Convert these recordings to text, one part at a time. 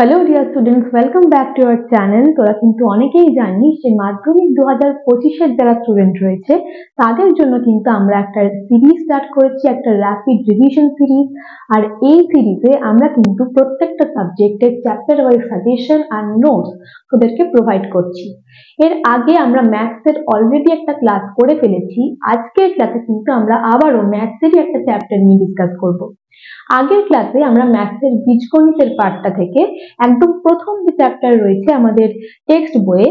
Hello dear students, welcome back to our channel. তোরা কিন্তু অনেকেই জানিস যে মাধ্যমিক 2025-এর যারা স্টুডেন্ট রয়েছে তাদের জন্য কিন্তু আমরা একটা সিরিজ স্টার্ট করেছি, একটা র্যাপিড রিভিশন সিরিজ। আর এই সিরিজে আমরা কিন্তু প্রত্যেকটা সাবজেক্টের চ্যাপ্টার ওয়াইজ সাজেশন আর নোটস তোদেরকে প্রোভাইড করছি। এর আগে আমরা ম্যাথসের অলরেডি একটা ক্লাস করে ফেলেছি। আজকের ক্লাসে কিন্তু আমরা আবারও ম্যাথসেরই একটা চ্যাপ্টার নিয়ে ডিসকাস করব। আগের ক্লাসে আমরা ম্যাথসের বীজগণিতের পার্টটা থেকে একদম প্রথম যে চ্যাপ্টার রয়েছে আমাদের টেক্সট বইয়ে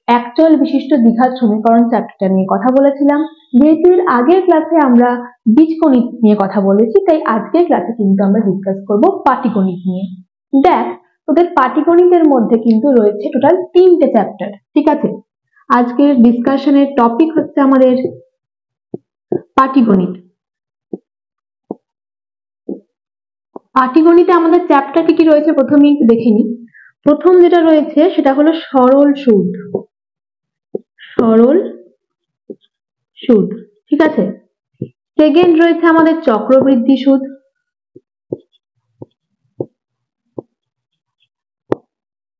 একচল বিশিষ্ট দ্বিঘাত সমীকরণ চ্যাপ্টারটা নিয়ে কথা বলেছিলাম। যেহেতু এর আগের ক্লাসে আমরা বীজগণিত নিয়ে কথা বলেছি, তাই আজকের ক্লাসে কিন্তু আমরা ডিসকাস করব পাটিগণিত নিয়ে। দেখ, তোদের পাটিগণিতের মধ্যে কিন্তু রয়েছে টোটাল 3টে চ্যাপ্টার, ঠিক আছে? আজকের ডিসকাশনের টপিক হচ্ছে আমাদের পাটিগণিত। পাটিগণিতে আমাদের চ্যাপ্টার কি রয়েছে প্রথমে একটু দেখে নিই। প্রথম যেটা রয়েছে সেটা হলো সরল সুদ। সরল সুদ, ঠিক আছে। সেকেন্ড রয়েছে আমাদের চক্রবৃদ্ধি সুদ।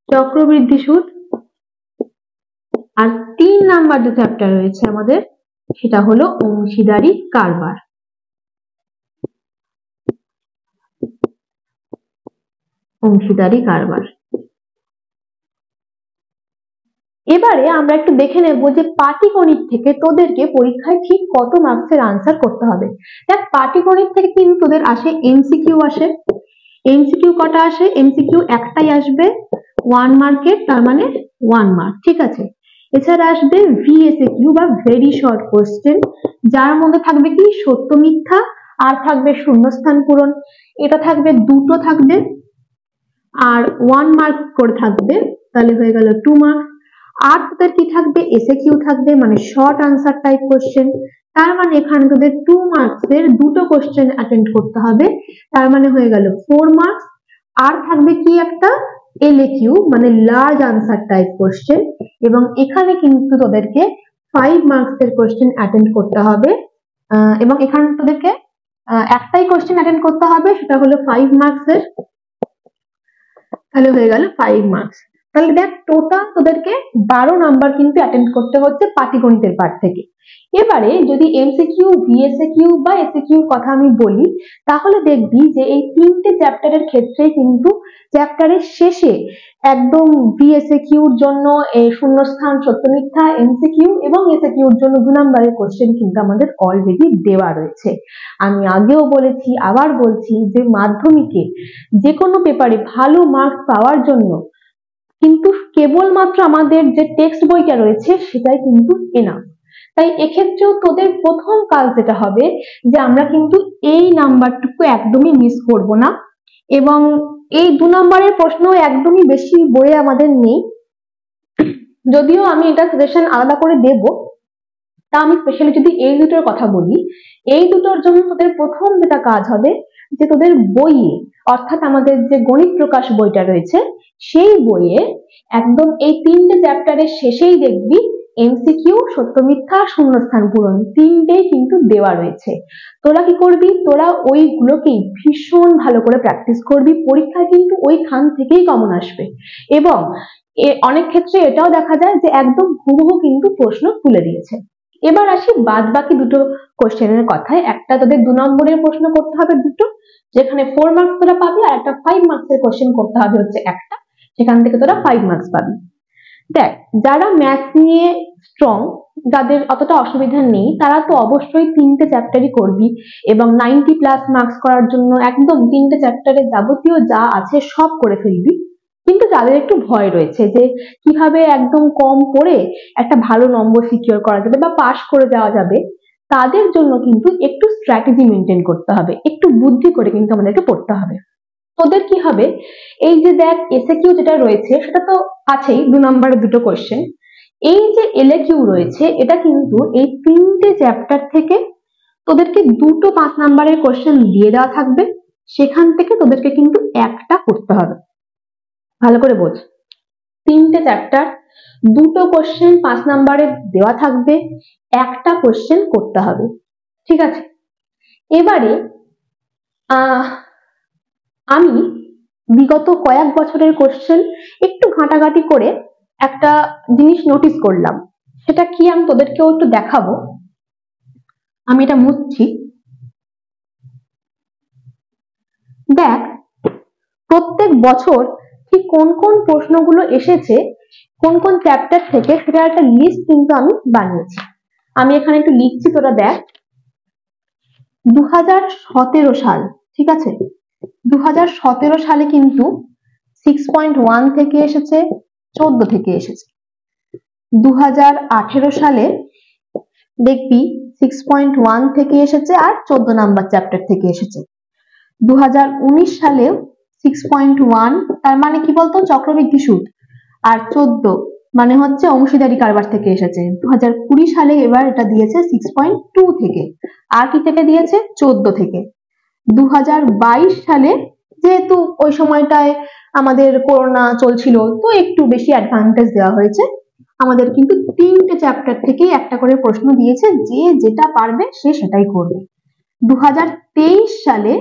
চক্রবৃদ্ধি সুদ। আর 3 নাম্বার যে চ্যাপ্টার রয়েছে আমাদের সেটা হলো অংশীদারি কারবার। অংশীদারি কারবার। এবারে আমরা একটু দেখে নেব যে পাটিগণিত থেকে তোদেরকে পরীক্ষায় ঠিক কত মার্কসের আনসার করতে হবে। দেখ, পাটিগণিত থেকে কিন্তু তোদের আসে এমসিকিউ আসে। এমসিকিউ কটা আসে? এমসিকিউ একটাই আসবে 1 মার্কের, তার মানে 1 মার্ক, ঠিক আছে। এছাড়া আসবে ভিএসকিউ বা ভেরি শর্ট কোশ্চেন, যার মধ্যে থাকবে কি সত্য মিথ্যা আর থাকবে শূন্যস্থান পূরণ। এটা থাকবে দুটো থাকবে আর 1 মার্ক করে থাকবে, তাহলে হয়ে গেল 2 মার্ক। আর তোদের কি থাকবে? এসএকিউ থাকবে, মানে শর্ট আনসার টাইপ কোশ্চেন। তার মানে এখানে তোদের 2 মার্কসের দুটো কোশ্চেন অ্যাটেন্ড করতে হবে, তার মানে হয়ে গেল 4 মার্কস। আর থাকবে কি একটা এলএকিউ, মানে লার্জ আনসার টাইপ কোশ্চেন, এবং এখানে কিন্তু তোদেরকে 5 মার্কসের কোশ্চেন অ্যাটেন্ড করতে হবে। এবং এখানে তোদেরকে একটাই কোশ্চেন অ্যাটেন্ড করতে হবে, সেটা হলো 5 মার্কসের, তাহলে হয়ে গেল 5 মার্কস। তাহলে দেখ, টোটাল তোদেরকে 12 নাম্বার কিন্তু অ্যাটেন্ড করতে হচ্ছে পাটিগণিতের পার্ট থেকে। এবারে যদি এমসিকিউ, ভিএসকিউ বা এসকিউ কথা আমি বলি, তাহলে দেখবি যে এই 3টে চ্যাপ্টারের ক্ষেত্রে কিন্তু চ্যাপ্টারের শেষে একদম ভিএসকিউর জন্য শূন্যস্থান, সত্য মিথ্যা, এমসিকিউ এবং এসকিউর জন্য 2 নাম্বারের কোশ্চেন কিন্তু আমাদের অলরেডি দেওয়া রয়েছে। আমি আগেও বলেছি, আবার বলছি যে মাধ্যমিকে যে কোনো পেপারে ভালো মার্কস পাওয়ার জন্য কিন্তু কেবলমাত্র আমাদের যে টেক্সট বইটা রয়েছে সেটাই কিন্তু এনাফ। তাই এক্ষেত্রেও তোদের প্রথম কাজ যেটা হবে যে আমরা কিন্তু এই নাম্বারটুকু একদমই মিস করব না, এবং এই 2 নাম্বারের প্রশ্ন একদমই বেশি বইয়ে আমাদের নেই, যদিও আমি এটা সাজেশন আলাদা করে দেব। তা আমি স্পেশালি যদি এই দুটোর কথা বলি, এই দুটোর জন্য তোদের প্রথম যেটা কাজ হবে যে তোদের বইয়ে, অর্থাৎ আমাদের যে গণিত প্রকাশ বইটা রয়েছে সেই বইয়ে একদম এই 3টে চ্যাপ্টারের শেষেই দেখবি এমসিকিউ, সত্য মিথ্যা, শূন্যস্থান পূরণ 3টেই কিন্তু দেওয়া রয়েছে। তোরা কি করবি? তোরা ওইগুলোকেই ভীষণ ভালো করে প্র্যাকটিস করবি, পরীক্ষায় কিন্তু ওইখান থেকেই কমন আসবে। এবং অনেক ক্ষেত্রে এটাও দেখা যায় যে একদম হুবহু কিন্তু প্রশ্ন তুলে দিয়েছে। এবার আসি বাদ বাকি দুটো কোশ্চেনের কথায়। একটা তোদের 2 নম্বরের প্রশ্ন করতে হবে দুটো, যেখানে 4 মার্কস তোরা পাবি, আর একটা 5 মার্কসের কোশ্চেন করতে হবে হচ্ছে একটা, সেখান থেকে তোরা 5 মার্কস পাবি। দেখ, যারা ম্যাথস নিয়ে স্ট্রং, যাদের অতটা অসুবিধা নেই, তারা তো অবশ্যই 3টে চ্যাপ্টারই করবি এবং 90+ মার্কস করার জন্য একদম 3টে চ্যাপ্টারে যাবতীয় যা আছে সব করে ফেলবি। কিন্তু যাদের একটু ভয় রয়েছে যে কিভাবে একদম কম পড়ে একটা ভালো নম্বর সিকিউর করা যাবে বা পাস করে যাওয়া যাবে, তাদের জন্য কিন্তু একটু স্ট্র্যাটেজি মেনটেন করতে হবে, একটু বুদ্ধি করে কিন্তু আমাদেরকে পড়তে হবে। তোদের কি হবে, এই যে দেখ এসএকিউ যেটা রয়েছে সেটা তো আছেই, 2 নম্বরের দুটো কোশ্চেন। এই যে এলএকিউ রয়েছে এটা কিন্তু এই 3টে চ্যাপ্টার থেকে তোদেরকে দুটো 5 নাম্বারের কোশ্চেন দিয়ে দেওয়া থাকবে, সেখান থেকে তোদেরকে কিন্তু একটা করতে হবে। ভালো করে বোঝ, 3টে চ্যাপ্টার, দুটো কোশ্চেন 5 নাম্বারের দেওয়া থাকবে, একটা কোশ্চেন করতে হবে, ঠিক আছে। এবারে আমি বিগত কয়েক বছরের কোশ্চেন একটু ঘাটাঘাটি করে একটা জিনিস নোটিস করলাম, সেটা কি আমি তোদেরকেও একটু দেখাবো। আমি এটা মুছছি। দেখ, প্রত্যেক বছর ঠিক কোন কোন প্রশ্নগুলো এসেছে কোন কোন চ্যাপ্টার থেকে, সেটা একটা লিস্ট কিন্তু আমি বানিয়েছি। আমি এখানে একটু লিখছি, তোরা দেখ। 2017 সাল, ঠিক আছে, 2017 সালে কিন্তু 6.1 থেকে এসেছে, 14 থেকে এসেছে। 2018 সালে দেখবি 6.1 থেকে এসেছে আর 14 নাম্বার চ্যাপ্টার থেকে এসেছে। 2019 সালেও 6.1, তার মানে কি বলতো, চক্রবৃদ্ধি সুদ, আর 14 মানে হচ্ছে অংশীদারি কারবার থেকে এসেছে। 2020 সালে এবার এটা দিয়েছে 6.2 থেকে, আর কি থেকে দিয়েছে, 14 থেকে। 2022 সালে যেহেতু ওই সময়টায় আমাদের করোনা চলছিল, তো একটু বেশি অ্যাডভান্টেজ দেওয়া হয়েছে, আমাদের কিন্তু 3টে চ্যাপ্টার থেকেই একটা করে প্রশ্ন দিয়েছে, যে যেটা পারবে সে সেটাই করবে। 2023 সালে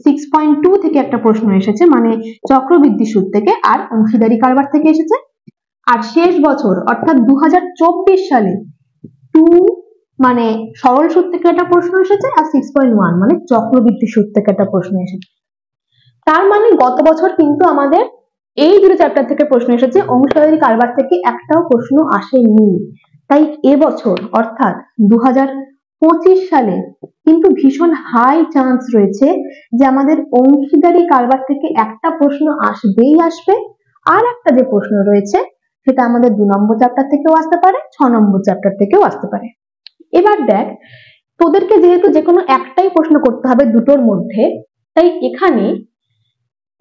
6.2 থেকে একটা প্রশ্ন এসেছে, মানে চক্রবৃদ্ধি সুদ থেকে আর অংশীদারি কারবার থেকে এসেছে। আর শেষ বছর অর্থাৎ 2024 সালে 2 মানে সরল সুদ থেকে একটা প্রশ্ন এসেছে, আর 6.1 মানে চক্রবৃদ্ধি সুদ থেকে একটা প্রশ্ন এসেছে। তার মানে গত বছর কিন্তু আমাদের এই দুটো চ্যাপ্টার থেকে প্রশ্ন এসেছে, অংশীদারি কারবার থেকে একটাও প্রশ্ন আসেনি। তাই এবছর অর্থাৎ 2025 সালে কিন্তু ভীষণ হাই চান্স রয়েছে যে আমাদের অংশীদারি কারবার থেকে একটা প্রশ্ন আসবেই আসবে, আর একটা যে প্রশ্ন রয়েছে সেটা আমাদের 2 নম্বর চ্যাপ্টার থেকেও আসতে পারে, 6 নম্বর চ্যাপ্টার থেকেও আসতে পারে। এবার দেখ, তোদেরকে যেহেতু যে কোনো একটাই প্রশ্ন করতে হবে দুটোর মধ্যে, তাই এখানে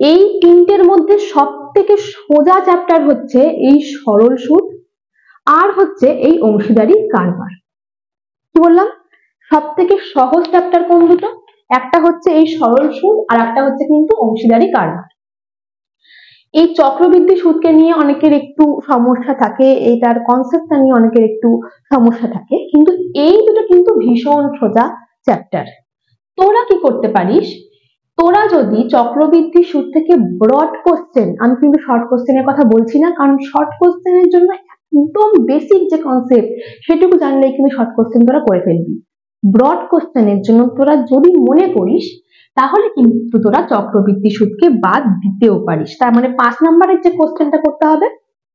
এই তিনটের মধ্যে সব থেকে সোজা চ্যাপ্টার হচ্ছে এই সরল সুদ, আর হচ্ছে এই অংশীদারি কারবার। কি বললাম, সব থেকে সহজ চ্যাপ্টার কোন দুটো, একটা হচ্ছে এই সরল সুদ, আর একটা হচ্ছে কিন্তু অংশীদারি কারবার। এই চক্রবৃদ্ধি সুদকে নিয়ে অনেকের একটু সমস্যা থাকে, এইটার কনসেপ্টটা নিয়ে অনেকের একটু সমস্যা থাকে, কিন্তু এই দুটো কিন্তু ভীষণ সোজা চ্যাপ্টার। তোরা কি করতে পারিস, তোরা যদি চক্রবৃদ্ধি সুদ থেকে ব্রড কোশ্চেন, আমি কিন্তু শর্ট কোশ্চেনের কথা বলছি না, কারণ শর্ট কোশ্চেনের জন্য একদম বেসিক যে কনসেপ্ট সেটুকু জানলেই কিন্তু শর্ট কোশ্চেন তোরা করে ফেলবি। ব্রড কোশ্চেনের জন্য তোরা যদি মনে করিস, তাহলে কিন্তু তোরা চক্রবৃদ্ধি সুদকে বাদ দিতেও পারিস। তার মানে 5 নম্বরের যে কোশ্চেনটা করতে হবে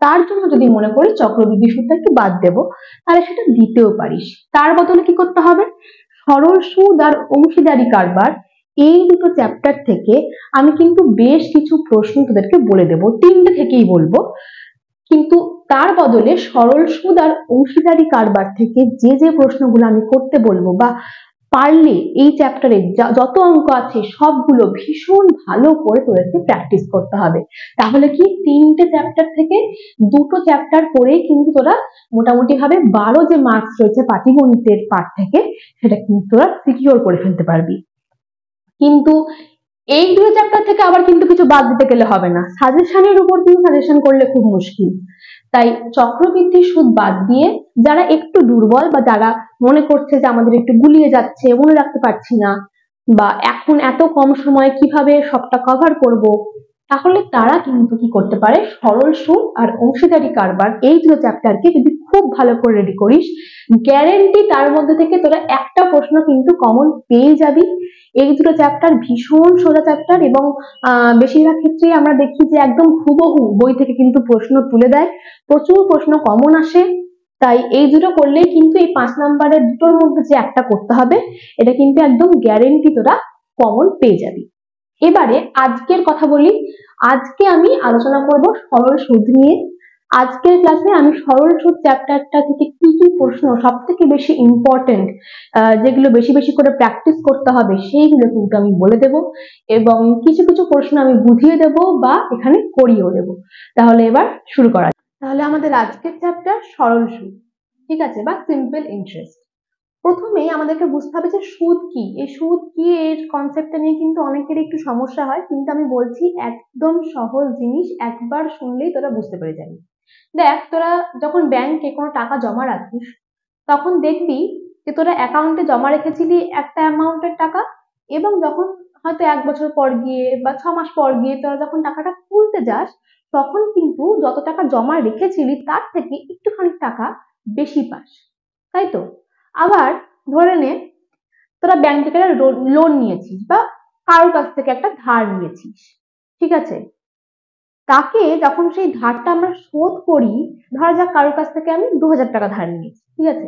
তার জন্য যদি মনে করিস চক্রবৃদ্ধি সুদটাকে বাদ দেবো, তাহলে সেটা দিতেও পারিস। তার বদলে কি করতে হবে, সরল সুদ আর অংশীদারি কারবার এই দুটো চ্যাপ্টার থেকে আমি কিন্তু বেশ কিছু প্রশ্ন তোদেরকে বলে দেবো, 3টে থেকেই বলবো, কিন্তু তার বদলে সরল সুদ আর অংশীদারি কারবার থেকে যে যে প্রশ্নগুলো আমি করতে বলবো, বা পারলে এই চ্যাপ্টারে যত অঙ্ক আছে সবগুলো ভীষণ ভালো করে তোদেরকে প্র্যাকটিস করতে হবে। তাহলে কি 3টে চ্যাপ্টার থেকে 2টো চ্যাপ্টার পরেই কিন্তু তোরা মোটামুটি ভাবে 12 যে মার্কস রয়েছে পাটিগণিতের পার্ট থেকে, সেটা কিন্তু তোরা সিকিউর করে ফেলতে পারবি। কিন্তু এই দুটো চ্যাপ্টার থেকে আবার কিন্তু কিছু বাদ দিতে গেলে হবে না, সাজেশনের উপর কিন্তু সাজেশন করলে খুব মুশকিল। তাই চক্রবৃদ্ধি সুদ বাদ দিয়ে যারা একটু দুর্বল, বা যারা মনে করছে যে আমাদের একটু গুলিয়ে যাচ্ছে, মনে রাখতে পারছি না, বা এখন এত কম সময়ে কিভাবে সবটা কভার করব, তাহলে তারা কিন্তু কি করতে পারে, সরল সুদ আর অংশীদারি কারবার এই দুটো চ্যাপ্টারকে যদি খুব ভালো করে রেডি করিস, গ্যারেন্টি তার মধ্যে থেকে তোরা একটা প্রশ্ন কিন্তু কমন পেয়ে যাবি। এই দুটো চ্যাপ্টার ভীষণ সোজা চ্যাপ্টার, এবং বেশিরভাগ ক্ষেত্রে আমরা দেখি যে একদম হুবহু বই থেকে কিন্তু প্রশ্ন তুলে দেয়, প্রচুর প্রশ্ন কমন আসে। তাই এই দুটো করলেই কিন্তু এই 5 নম্বরের দুটোর মধ্যে যে একটা করতে হবে, এটা কিন্তু একদম গ্যারেন্টি তোরা কমন পেয়ে যাবি। এবারে আজকের কথা বলি, আজকে আমি আলোচনা করব সরল সুদ নিয়ে। আজকের ক্লাসে আমি সরল সুদ চ্যাপ্টারটা থেকে কি কি প্রশ্ন সব থেকে বেশি ইম্পর্টেন্ট, যেগুলো বেশি বেশি করে প্র্যাকটিস করতে হবে সেইগুলো কিন্তু আমি বলে দেব, এবং কিছু কিছু প্রশ্ন আমি বুঝিয়ে দেব বা এখানে করিয়েও দেব। তাহলে এবার শুরু করা যাক। তাহলে আমাদের আজকের চ্যাপ্টার সরল সুদ, ঠিক আছে, বা সিম্পল ইন্টারেস্ট। প্রথমেই আমাদেরকে বুঝতে হবে যে সুদ কি, এই সুদ কি এর কনসেপ্টটা নিয়ে কিন্তু অনেকের একটু সমস্যা হয়, কিন্তু আমি বলছি একদম সহজ জিনিস, একবার শুনলেই তোরা বুঝতে পেরে যাবি। দেখ, তোরা যখন ব্যাংকে কোনো টাকা জমা রাখিস, তখন দেখবি যে তোরা অ্যাকাউন্টে জমা রেখেছিলি একটা অ্যামাউন্টের টাকা, এবং যখন হয়তো 1 বছর পর গিয়ে বা 6 মাস পর গিয়ে তোরা যখন টাকাটা তুলতে যাস, তখন কিন্তু যত টাকা জমা রেখেছিলি তার থেকে একটুখানি টাকা বেশি পাস, তাই তো? আবার ধরে নে তোরা ব্যাংক থেকে লোন নিয়েছিস বা কারোর কাছ থেকে একটা ধার নিয়েছিস, ঠিক আছে? তাকে যখন সেই ধারটা আমরা শোধ করি, ধরা যাক কারোর কাছ থেকে আমি 2000 টাকা ধার নিয়েছি, ঠিক আছে?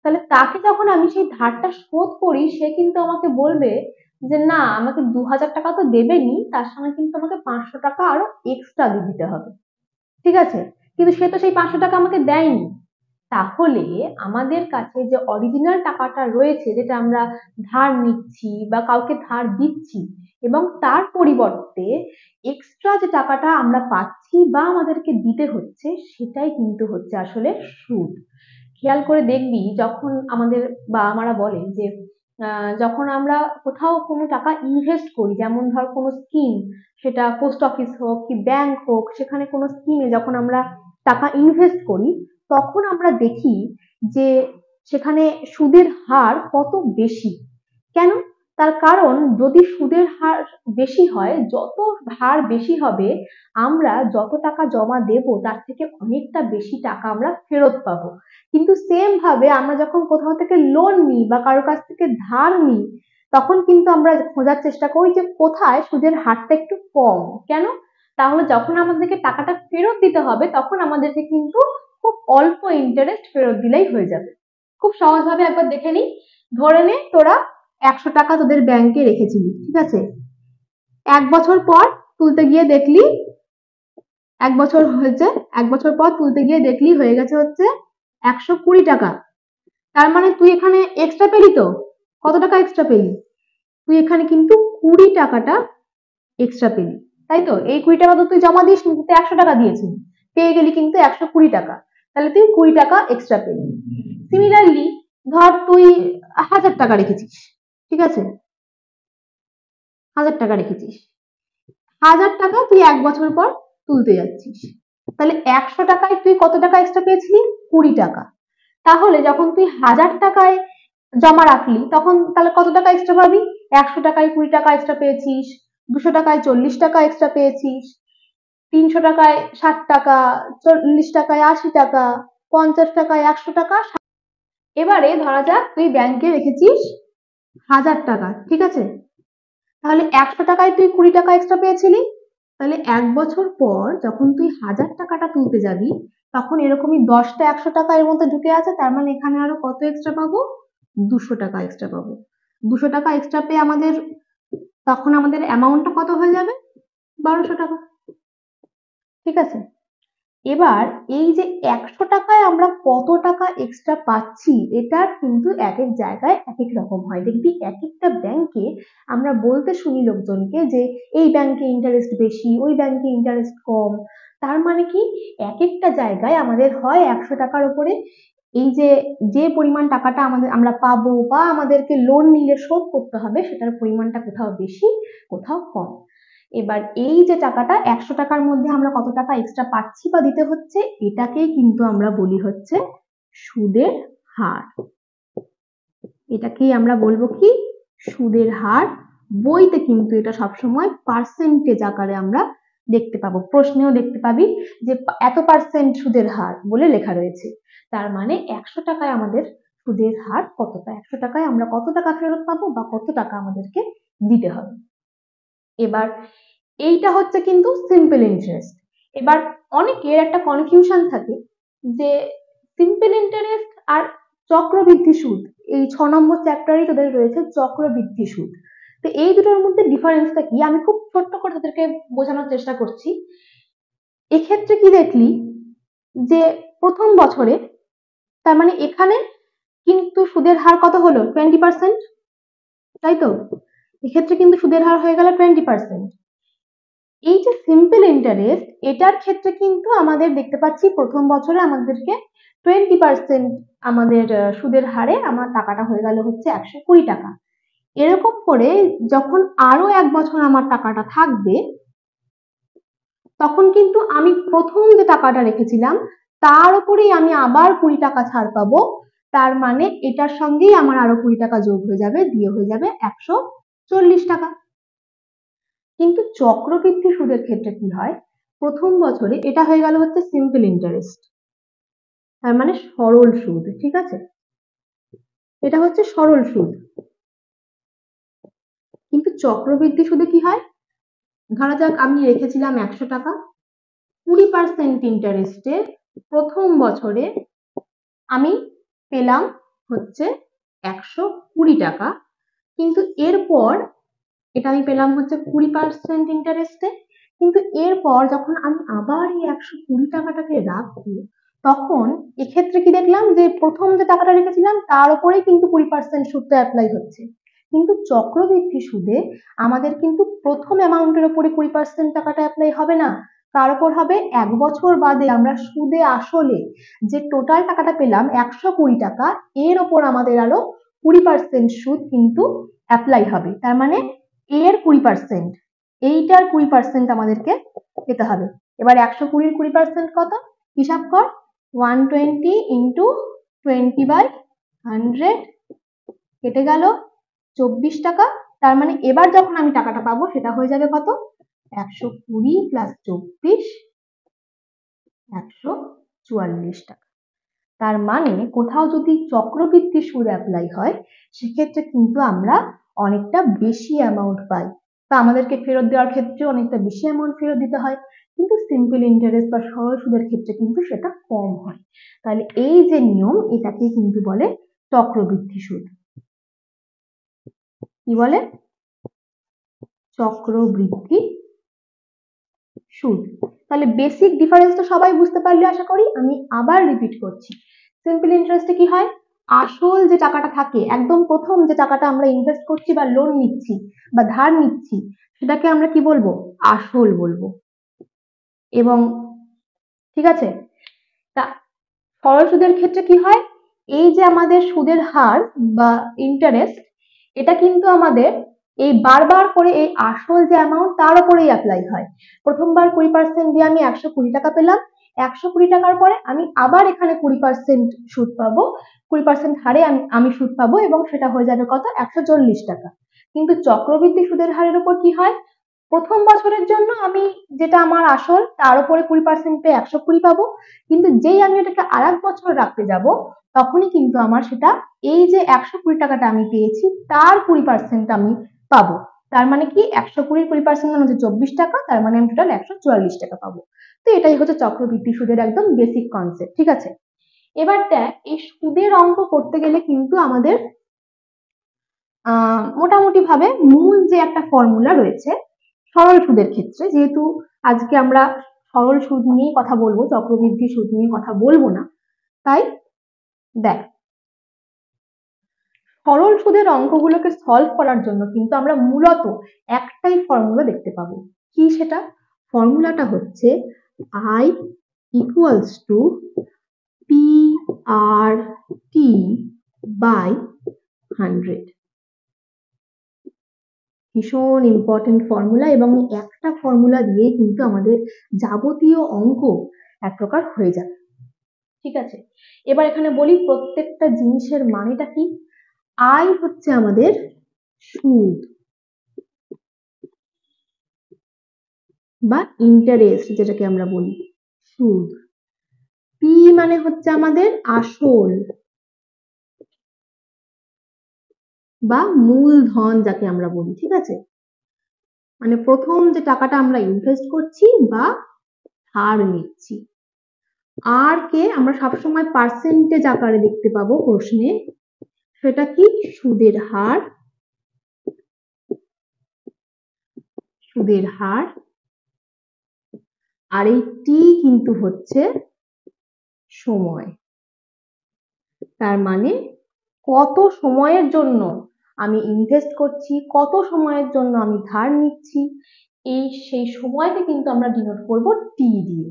তাহলে তাকে যখন আমি সেই ধারটা শোধ করি, সে কিন্তু আমাকে বলবে যে না, আমাকে 2000 টাকা তো দেবেনি, তার সঙ্গে কিন্তু আমাকে 500 টাকা আরো এক্সট্রা দিতে হবে, ঠিক আছে? কিন্তু সে তো সেই 500 টাকা আমাকে দেয়নি। তাহলে আমাদের কাছে যে অরিজিনাল টাকাটা রয়েছে, যেটা আমরা ধার নিচ্ছি বা কাউকে ধার দিচ্ছি, এবং তার পরিবর্তে এক্সট্রা যে টাকাটা আমরা পাচ্ছি বা আমাদেরকে দিতে হচ্ছে, সেটাই কিন্তু হচ্ছে আসলে সুদ। খেয়াল করে দেখবি, যখন আমাদের বাবা মারা বলে যে যখন আমরা কোথাও কোনো টাকা ইনভেস্ট করি, যেমন ধর কোনো স্কিম, সেটা পোস্ট অফিস হোক কি ব্যাংক হোক, সেখানে কোনো স্কিমে যখন আমরা টাকা ইনভেস্ট করি, তখন আমরা দেখি যে সেখানে সুদের হার কত বেশি। কেন? তার কারণ যদি সুদের হার বেশি হয়, যত হার বেশি হবে, আমরা যত টাকা জমা দেব তার থেকে অনেকটা বেশি টাকা আমরা ফেরত পাবো। কিন্তু সেম ভাবে আমরা যখন কোথাও থেকে লোন নিই বা কারোর কাছ থেকে ধার নিই, তখন কিন্তু আমরা খোঁজার চেষ্টা করি যে কোথায় সুদের হারটা একটু কম। কেন? তাহলে যখন আমাদেরকে টাকাটা ফেরত দিতে হবে, তখন আমাদেরকে কিন্তু খুব অল্প ইন্টারেস্ট ফেরত দিলেই হয়ে যাবে। খুব সহজভাবে একবার দেখে নিই। ধরে নে তোরা 100 টাকা তোদের ব্যাংকে রেখেছিলি, ঠিক আছে? 1 বছর পর তুলতে গিয়ে দেখলি 1 বছর হয়েছে, 1 বছর পর তুলতে গিয়ে দেখলি হয়ে গেছে হচ্ছে 120 টাকা। তার মানে তুই এখানে এক্সট্রা পেলি তো? কত টাকা এক্সট্রা পেলি? তুই এখানে কিন্তু 20 টাকাটা এক্সট্রা পেলি, তাই তো? এই 20 টাকা তো তুই জমা দিস নি, তুই 100 টাকা দিয়েছিস, পেয়ে গেলি কিন্তু 120 টাকা। তাহলে তুই 20 টাকা এক্সট্রা পেলি। সিমিলারলি ধর তুই 1000 টাকা রেখেছিস, ঠিক আছে? 1000 টাকা রেখেছিস, 1000 টাকা তুই 1 বছর পর তুলতে যাচ্ছিস, তাহলে 100 টাকায় তুই কত টাকা এক্সট্রা পেয়েছিলি? 20 টাকা। তাহলে যখন তুই 1000 টাকায় জমা রাখলি, তখন তাহলে কত টাকা এক্সট্রা পাবি? 100 টাকায় 20 টাকা এক্সট্রা পেয়েছিস, 200 টাকায় 40 টাকা এক্সট্রা পেয়েছিস, 300 টাকায় 60 টাকা, 40 টাকায় 80 টাকা, 50 টাকায় 100 টাকা। এবারে ধরা যাক তুই ব্যাংকে রেখেছিস 1000 টাকা, ঠিক আছে? তাহলে 100 টাকায় তুই 20 টাকা এক্সট্রা পেয়েছিলি। তাহলে 1 বছর পর যখন তুই 1000 টাকাটা তুলতে যাবি, তখন এরকমই 10টা 100 টাকা এর মধ্যে ঢুকে আছে, তার মানে এখানে আরো কত এক্সট্রা পাবো? 200 টাকা এক্সট্রা পাবো। 200 টাকা এক্সট্রা পেয়ে আমাদের তখন আমাদের অ্যামাউন্টটা কত হয়ে যাবে? 1200 টাকা, ঠিক আছে? এবার এই যে 100 টাকায় আমরা কত টাকা এক্সট্রা পাচ্ছি, এটার কিন্তু এক এক জায়গায় এক এক রকম হয়। দেখবি এক একটা ব্যাংকে আমরা বলতে শুনি লোকজনকে যে এই ব্যাংকে ইন্টারেস্ট বেশি, ওই ব্যাংকে ইন্টারেস্ট কম। তার মানে কি, এক একটা জায়গায় আমাদের হয় 100 টাকার উপরে এই যে যে পরিমাণ টাকাটা আমরা পাবো বা আমাদেরকে লোন নিলে শোধ করতে হবে, সেটার পরিমাণটা কোথাও বেশি, কোথাও কম। এবার এই যে টাকাটা 100 টাকার মধ্যে আমরা কত টাকা এক্সট্রা পাচ্ছি বা দিতে হচ্ছে, এটাকেই কিন্তু আমরা বলি হচ্ছে সুদের হার। এটাকেই আমরা বলবো কি? সুদের হার। বইতে কিন্তু এটা সবসময় পার্সেন্টেজ আকারে আমরা দেখতে পাবো, প্রশ্নেও দেখতে পাবি যে এত পার্সেন্ট সুদের হার বলে লেখা রয়েছে। তার মানে 100 টাকায় আমাদের সুদের হার কতটা, 100 টাকায় আমরা কত টাকা ফেরত পাবো বা কত টাকা আমাদেরকে দিতে হবে। এবার এইটা হচ্ছে কিন্তু সিম্পল ইন্টারেস্ট। এবার অনেকের একটা কনফিউশন থাকে যে সিম্পল ইন্টারেস্ট আর চক্রবৃদ্ধি সুদ, এই 6 নম্বর চ্যাপ্টারই তোদের রয়েছে চক্রবৃদ্ধি সুদ। তো এই দুটোর মধ্যে ডিফারেন্সটা কি, আমি খুব ছোট্ট করে তাদেরকে বোঝানোর চেষ্টা করছি। এক্ষেত্রে কি দেখলি যে প্রথম বছরে, তার মানে এখানে কিন্তু সুদের হার কত হলো? 20%, তাই তো? এক্ষেত্রে কিন্তু সুদের হার হয়ে গেল 20%। এই যে সিম্পল ইন্টারেস্ট, এটার ক্ষেত্রে কিন্তু আমাদের দেখতে পাচ্ছি প্রথম বছরে আমাদেরকে 20% আমাদের সুদের হারে আমার টাকাটা হয়ে গেল হচ্ছে 120 টাকা। এরকম করে যখন আরো 1 বছর আমার টাকাটা থাকবে, তখন কিন্তু আমি প্রথম যে টাকাটা রেখেছিলাম তার উপরেই আমি আবার 20 টাকা ছাড় পাবো। তার মানে এটার সঙ্গেই আমার আরো 20 টাকা যোগ হয়ে যাবে, দিয়ে হয়ে যাবে 140 টাকা। কিন্তু চক্রবৃদ্ধি সুদের ক্ষেত্রে কি হয়, প্রথম বছরে এটা হয়ে গেল হচ্ছে সিম্পল ইন্টারেস্ট, তার মানে সরল সুদ, ঠিক আছে, এটা হচ্ছে সরল সুদ। কিন্তু চক্রবৃদ্ধি সুদে কি হয়, ধরা যাক আমি রেখেছিলাম 100 টাকা, 20% ইন্টারেস্টে প্রথম বছরে আমি পেলাম হচ্ছে 120 টাকা, কিন্তু এরপর এটা আমি পেলাম হচ্ছে 20% ইন্টারেস্টে, কিন্তু এরপর যখন আমি আবার এই 120 টাকাটাকে রাখবো, তখন এক্ষেত্রে কি দেখলাম যে প্রথম যে টাকাটা রেখেছিলাম তার উপরেই কিন্তু 20% সুদটা অ্যাপ্লাই হচ্ছে। কিন্তু চক্রবৃদ্ধি সুদে আমাদের কিন্তু প্রথম অ্যামাউন্টের উপরে 20% টাকাটা অ্যাপ্লাই হবে না, তার উপর হবে 1 বছর বাদে আমরা সুদে আসলে যে টোটাল টাকাটা পেলাম 120 টাকা, এর ওপর আমাদের আরো 20% সুদ কিন্তু অ্যাপ্লাই হবে। তার মানে এর 20%, এইটার 20% আমাদেরকে পেতে হবে। এবার 120-র 20% কত, হিসাব কর, 120 ইন্টু 20/100, কেটে গেল 24 টাকা। তার মানে এবার যখন আমি টাকাটা পাবো সেটা হয়ে যাবে কত, 120 প্লাস 24, 144 টাকা। তার মানে কোথাও যদি চক্রবৃদ্ধি সুদ অ্যাপ্লাই হয় সেক্ষেত্রে কিন্তু আমরা অনেকটা বেশি অ্যামাউন্ট পাই, বা আমাদেরকে ফেরত দেওয়ার ক্ষেত্রে অনেকটা বেশি অ্যামাউন্ট ফেরত দিতে হয়, কিন্তু সিম্পল ইন্টারেস্ট বা সরল সুদের ক্ষেত্রে কিন্তু সেটা কম হয়। তাহলে এই যে নিয়ম, এটাকে কিন্তু বলে চক্রবৃদ্ধি সুদ। কি বলে, চক্রবৃদ্ধি সুদ। তাহলে বেসিক ডিফারেন্স তো সবাই বুঝতে পারলে আশা করি, আমি আবার রিপিট করছি। সিম্পল ইন্টারেস্টে কি হয়, আসল যে টাকাটা থাকে, একদম প্রথম যে টাকাটা আমরা ইনভেস্ট করছি বা লোন নিচ্ছি বা ধার নিচ্ছি, সেটাকে আমরা কি বলবো, আসল বলবো। এবং ঠিক আছে, তা সরল সুদের ক্ষেত্রে কি হয়, এই যে আমাদের সুদের হার বা ইন্টারেস্ট, এটা কিন্তু আমাদের এই বারবার করে এই আসল যে অ্যামাউন্ট তার উপরেই অ্যাপ্লাই হয়। প্রথমবার 20% দিয়ে আমি 120 টাকা পেলাম, 120 টাকার পরে আমি আবার এখানে 20% সুদ পাবো, 20% হারে আমি সুদ পাবো, এবং সেটা হয়ে যাবে কত, 140 টাকা। কিন্তু চক্রবৃদ্ধি সুদের হারের উপর কি হয়, প্রথম বছরের জন্য আমি যেটা আমার আসল তার উপরে 20% পেয়ে 120 পাবো, কিন্তু যেই আমি এটাকে আর এক বছর রাখতে যাব তখনই কিন্তু আমার সেটা এই যে 120 টাকাটা আমি পেয়েছি তার 20% আমি পাবো। তার মানে কি, 120-র 20% মানে হচ্ছে 24 টাকা, তার মানে আমি টোটাল 144 টাকা পাবো। তো এটাই হচ্ছে চক্রবৃদ্ধি সুদের একদম বেসিক কনসেপ্ট, ঠিক আছে। এবার দেখ, এই সুদের অঙ্ক করতে গেলে কিন্তু আমাদের মোটামুটি ভাবে মূল যে একটা ফর্মুলা রয়েছে সরল সুদের ক্ষেত্রে, যেহেতু আজকে আমরা সরল সুদ নিয়ে কথা বলবো, চক্রবৃদ্ধি সুদ নিয়ে কথা বলবো না, তাই দেখ, সরল সুদের অঙ্কগুলোকে সলভ করার জন্য কিন্তু আমরা মূলত একটাই ফর্মুলা দেখতে পাবো। কি সেটা, ফর্মুলাটা হচ্ছে I equals to PRT by 100। ভীষণ ইম্পর্টেন্ট ফর্মুলা, এবং একটা ফর্মুলা দিয়ে কিন্তু আমাদের যাবতীয় অঙ্ক এক প্রকার হয়ে যাবে, ঠিক আছে। এবার এখানে বলি প্রত্যেকটা জিনিসের মানেটা কি। আই হচ্ছে আমাদের সুদ বা ইন্টারেস্ট, যেটাকে আমরা বলি সুদ। পি মানে হচ্ছে আমাদের আসল বা মূলধন যাকে আমরা বলি, ঠিক আছে, মানে প্রথম যে টাকাটা আমরা ইনভেস্ট করছি বা ধার নিচ্ছি। আর কে আমরা সবসময় পার্সেন্টেজ আকারে দেখতে পাবো প্রশ্নে, সেটা কি, সুদের হার, সুদের হার। আর এই টি কিন্তু হচ্ছে সময়, তার মানে কত সময়ের জন্য আমি ইনভেস্ট করছি, কত সময়ের জন্য আমি ধার নিচ্ছি, সেই সময়কে কিন্তু আমরা ডিনোট করব টি দিয়ে।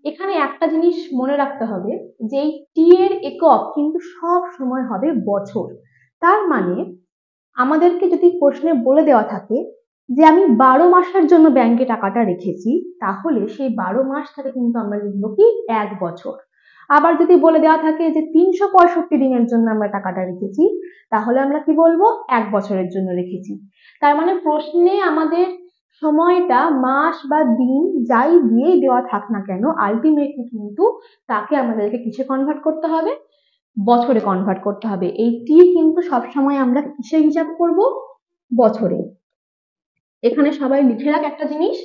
এখানে একটা জিনিস মনে রাখতে হবে যে এই টি এর একক কিন্তু সব সময় হবে বছর। তার মানে আমাদেরকে যদি প্রশ্নে বলে দেওয়া থাকে যে আমি 12 মাসের জন্য ব্যাংকে টাকাটা রেখেছি, তাহলে সেই 12 মাসটাকে কিন্তু আমরা লিখবো কি, 1 বছর। আবার যদি বলে দেওয়া থাকে যে 365 দিনের জন্য আমরা টাকাটা রেখেছি, তাহলে আমরা কি বলবো, 1 বছরের জন্য রেখেছি। তার মানে প্রশ্নে আমাদের সময়টা মাস বা দিন যাই দিয়েই দেওয়া থাক না কেন, আলটিমেটলি কিন্তু তাকে আমাদেরকে কিসে কনভার্ট করতে হবে, বছরে কনভার্ট করতে হবে। এই টি কিন্তু সবসময় আমরা কিসে হিসাব করব, বছরে। এখানে সবাই লিখে রাখ একটা জিনিস,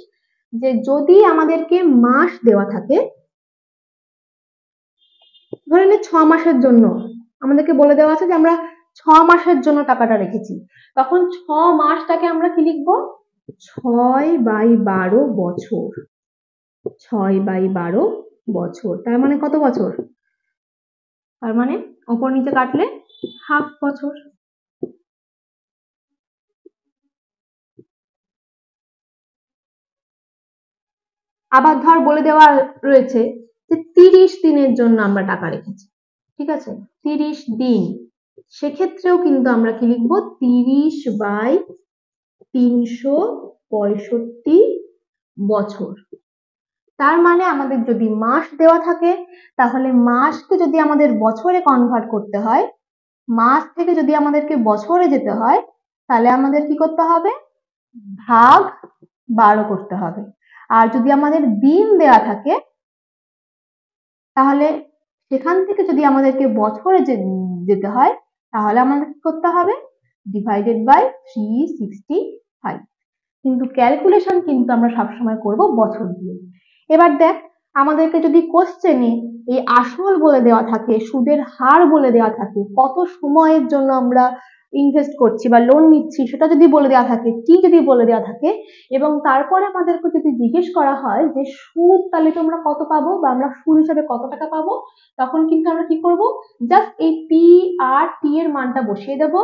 যে যদি আমাদেরকে মাস দেওয়া থাকে, ধরে নে 6 মাসের জন্য আমাদেরকে বলে দেওয়া আছে যে আমরা 6 মাসের জন্য টাকাটা রেখেছি, তখন 6 মাসটাকে আমরা কি লিখবো, 6/12 বছর। 6/12 বছর, তার মানে কত বছর, তার মানে ওপর নিচে কাটলে হাফ বছর। আবার ধর বলে দেওয়া রয়েছে যে 30 দিনের জন্য আমরা টাকা রেখেছি, ঠিক আছে, 30 দিন, সেক্ষেত্রেও কিন্তু আমরা কি লিখবো, 30/365 বছর। তার মানে আমাদের যদি মাস দেওয়া থাকে, তাহলে মাসকে যদি আমাদের বছরে কনভার্ট করতে হয়, মাস থেকে যদি আমাদেরকে বছরে যেতে হয়, তাহলে আমাদের কি করতে হবে, ভাগ 12 করতে হবে। আর যদি আমাদের দিন দেওয়া থাকে, তাহলে সেখান থেকে যদি আমাদেরকে বছরে যেতে হয়, তাহলে আমাদের কি করতে হবে, ডিভাইডেড বাই 365। কিন্তু ক্যালকুলেশন কিন্তু আমরা সবসময় করব বছর দিয়ে। এবার দেখ, আমাদেরকে যদি কোশ্চেনে এই আসল বলে দেওয়া থাকে, সুদের হার বলে দেওয়া থাকে, কত সময়ের জন্য আমরা ইনভেস্ট করছি বা লোন নিচ্ছি সেটা যদি বলে দেওয়া থাকে, কি যদি বলে দেওয়া থাকে, এবং তারপরে আমাদেরকে যদি জিজ্ঞেস করা হয় যে সুদ তাহলে তোমরা কত পাবো বা আমরা সুদ হিসাবে কত টাকা পাবো, তখন কিন্তু আমরা কি করব, জাস্ট এই পি আর টি এর মানটা বসিয়ে দেব,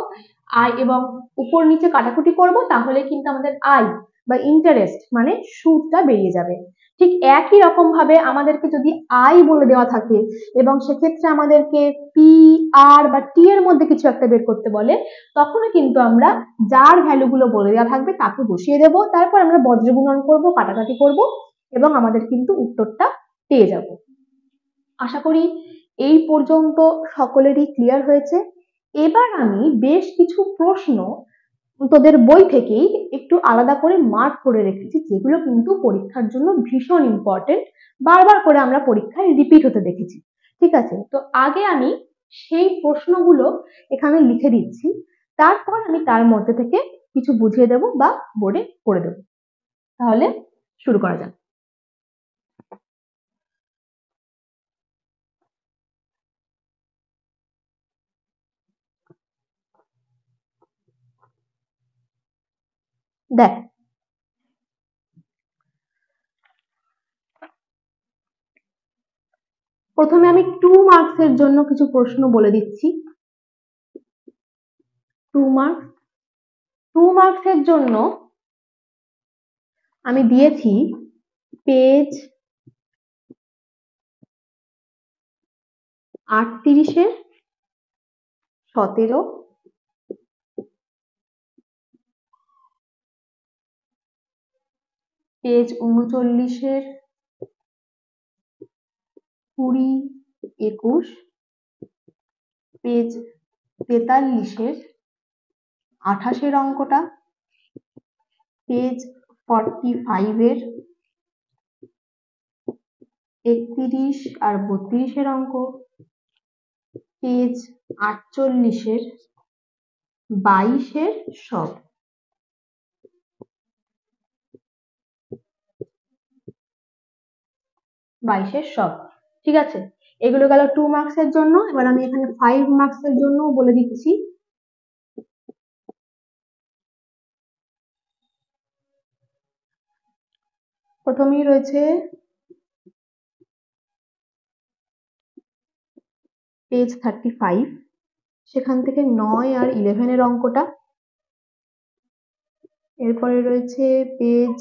আয় এবং উপর নিচে কাটাকুটি করব, তাহলে কিন্তু আমাদের আয় বা ইন্টারেস্ট মানে সুদটা বেরিয়ে যাবে। ঠিক একই রকম ভাবে আমাদেরকে যদি আয় বলে দেওয়া থাকে এবং সেক্ষেত্রে আমাদেরকে পি আর বা টি এর মধ্যে কিছু একটা বের করতে বলে, তখনও কিন্তু আমরা যার ভ্যালুগুলো বলে দেওয়া থাকবে তাকে বসিয়ে দেব, তারপর আমরা বজ্রগুণন করব, কাটাকাটি করব এবং আমাদের কিন্তু উত্তরটা পেয়ে যাব। আশা করি এই পর্যন্ত সকলেরই ক্লিয়ার হয়েছে। এবার আমি বেশ কিছু প্রশ্ন তোদের বই থেকেই একটু আলাদা করে মার্ক করে রেখেছি, যেগুলো কিন্তু পরীক্ষার জন্য ভীষণ ইম্পর্টেন্ট, বারবার করে আমরা পরীক্ষায় রিপিট হতে দেখেছি। ঠিক আছে, তো আগে আমি সেই প্রশ্নগুলো এখানে লিখে দিচ্ছি, তারপর আমি তার মধ্যে থেকে কিছু বুঝিয়ে দেব বা বোর্ডে করে দেব। তাহলে শুরু করা যাক। দেখ, প্রথমে আমি 2 মার্কসের জন্য কিছু প্রশ্ন বলে দিচ্ছি। 2 মার্কসের জন্য আমি দিয়েছি পেজ 38-এর 17, পেজ 39-এর 20-21, পেজ 43-এর 28-এর অঙ্কটা, পেজ 45-এর 31 আর 32-এর অঙ্ক, পেজ 48-এর 22-এর সব। ঠিক আছে, এগুলো গেল 2 মার্কসের জন্য। এবার আমি এখানে 5 মার্কসের জন্য বলে দিচ্ছি। প্রথমেই রয়েছে পেজ 35, সেখান থেকে 9 আর 11-এর অঙ্কটা। এরপরে রয়েছে পেজ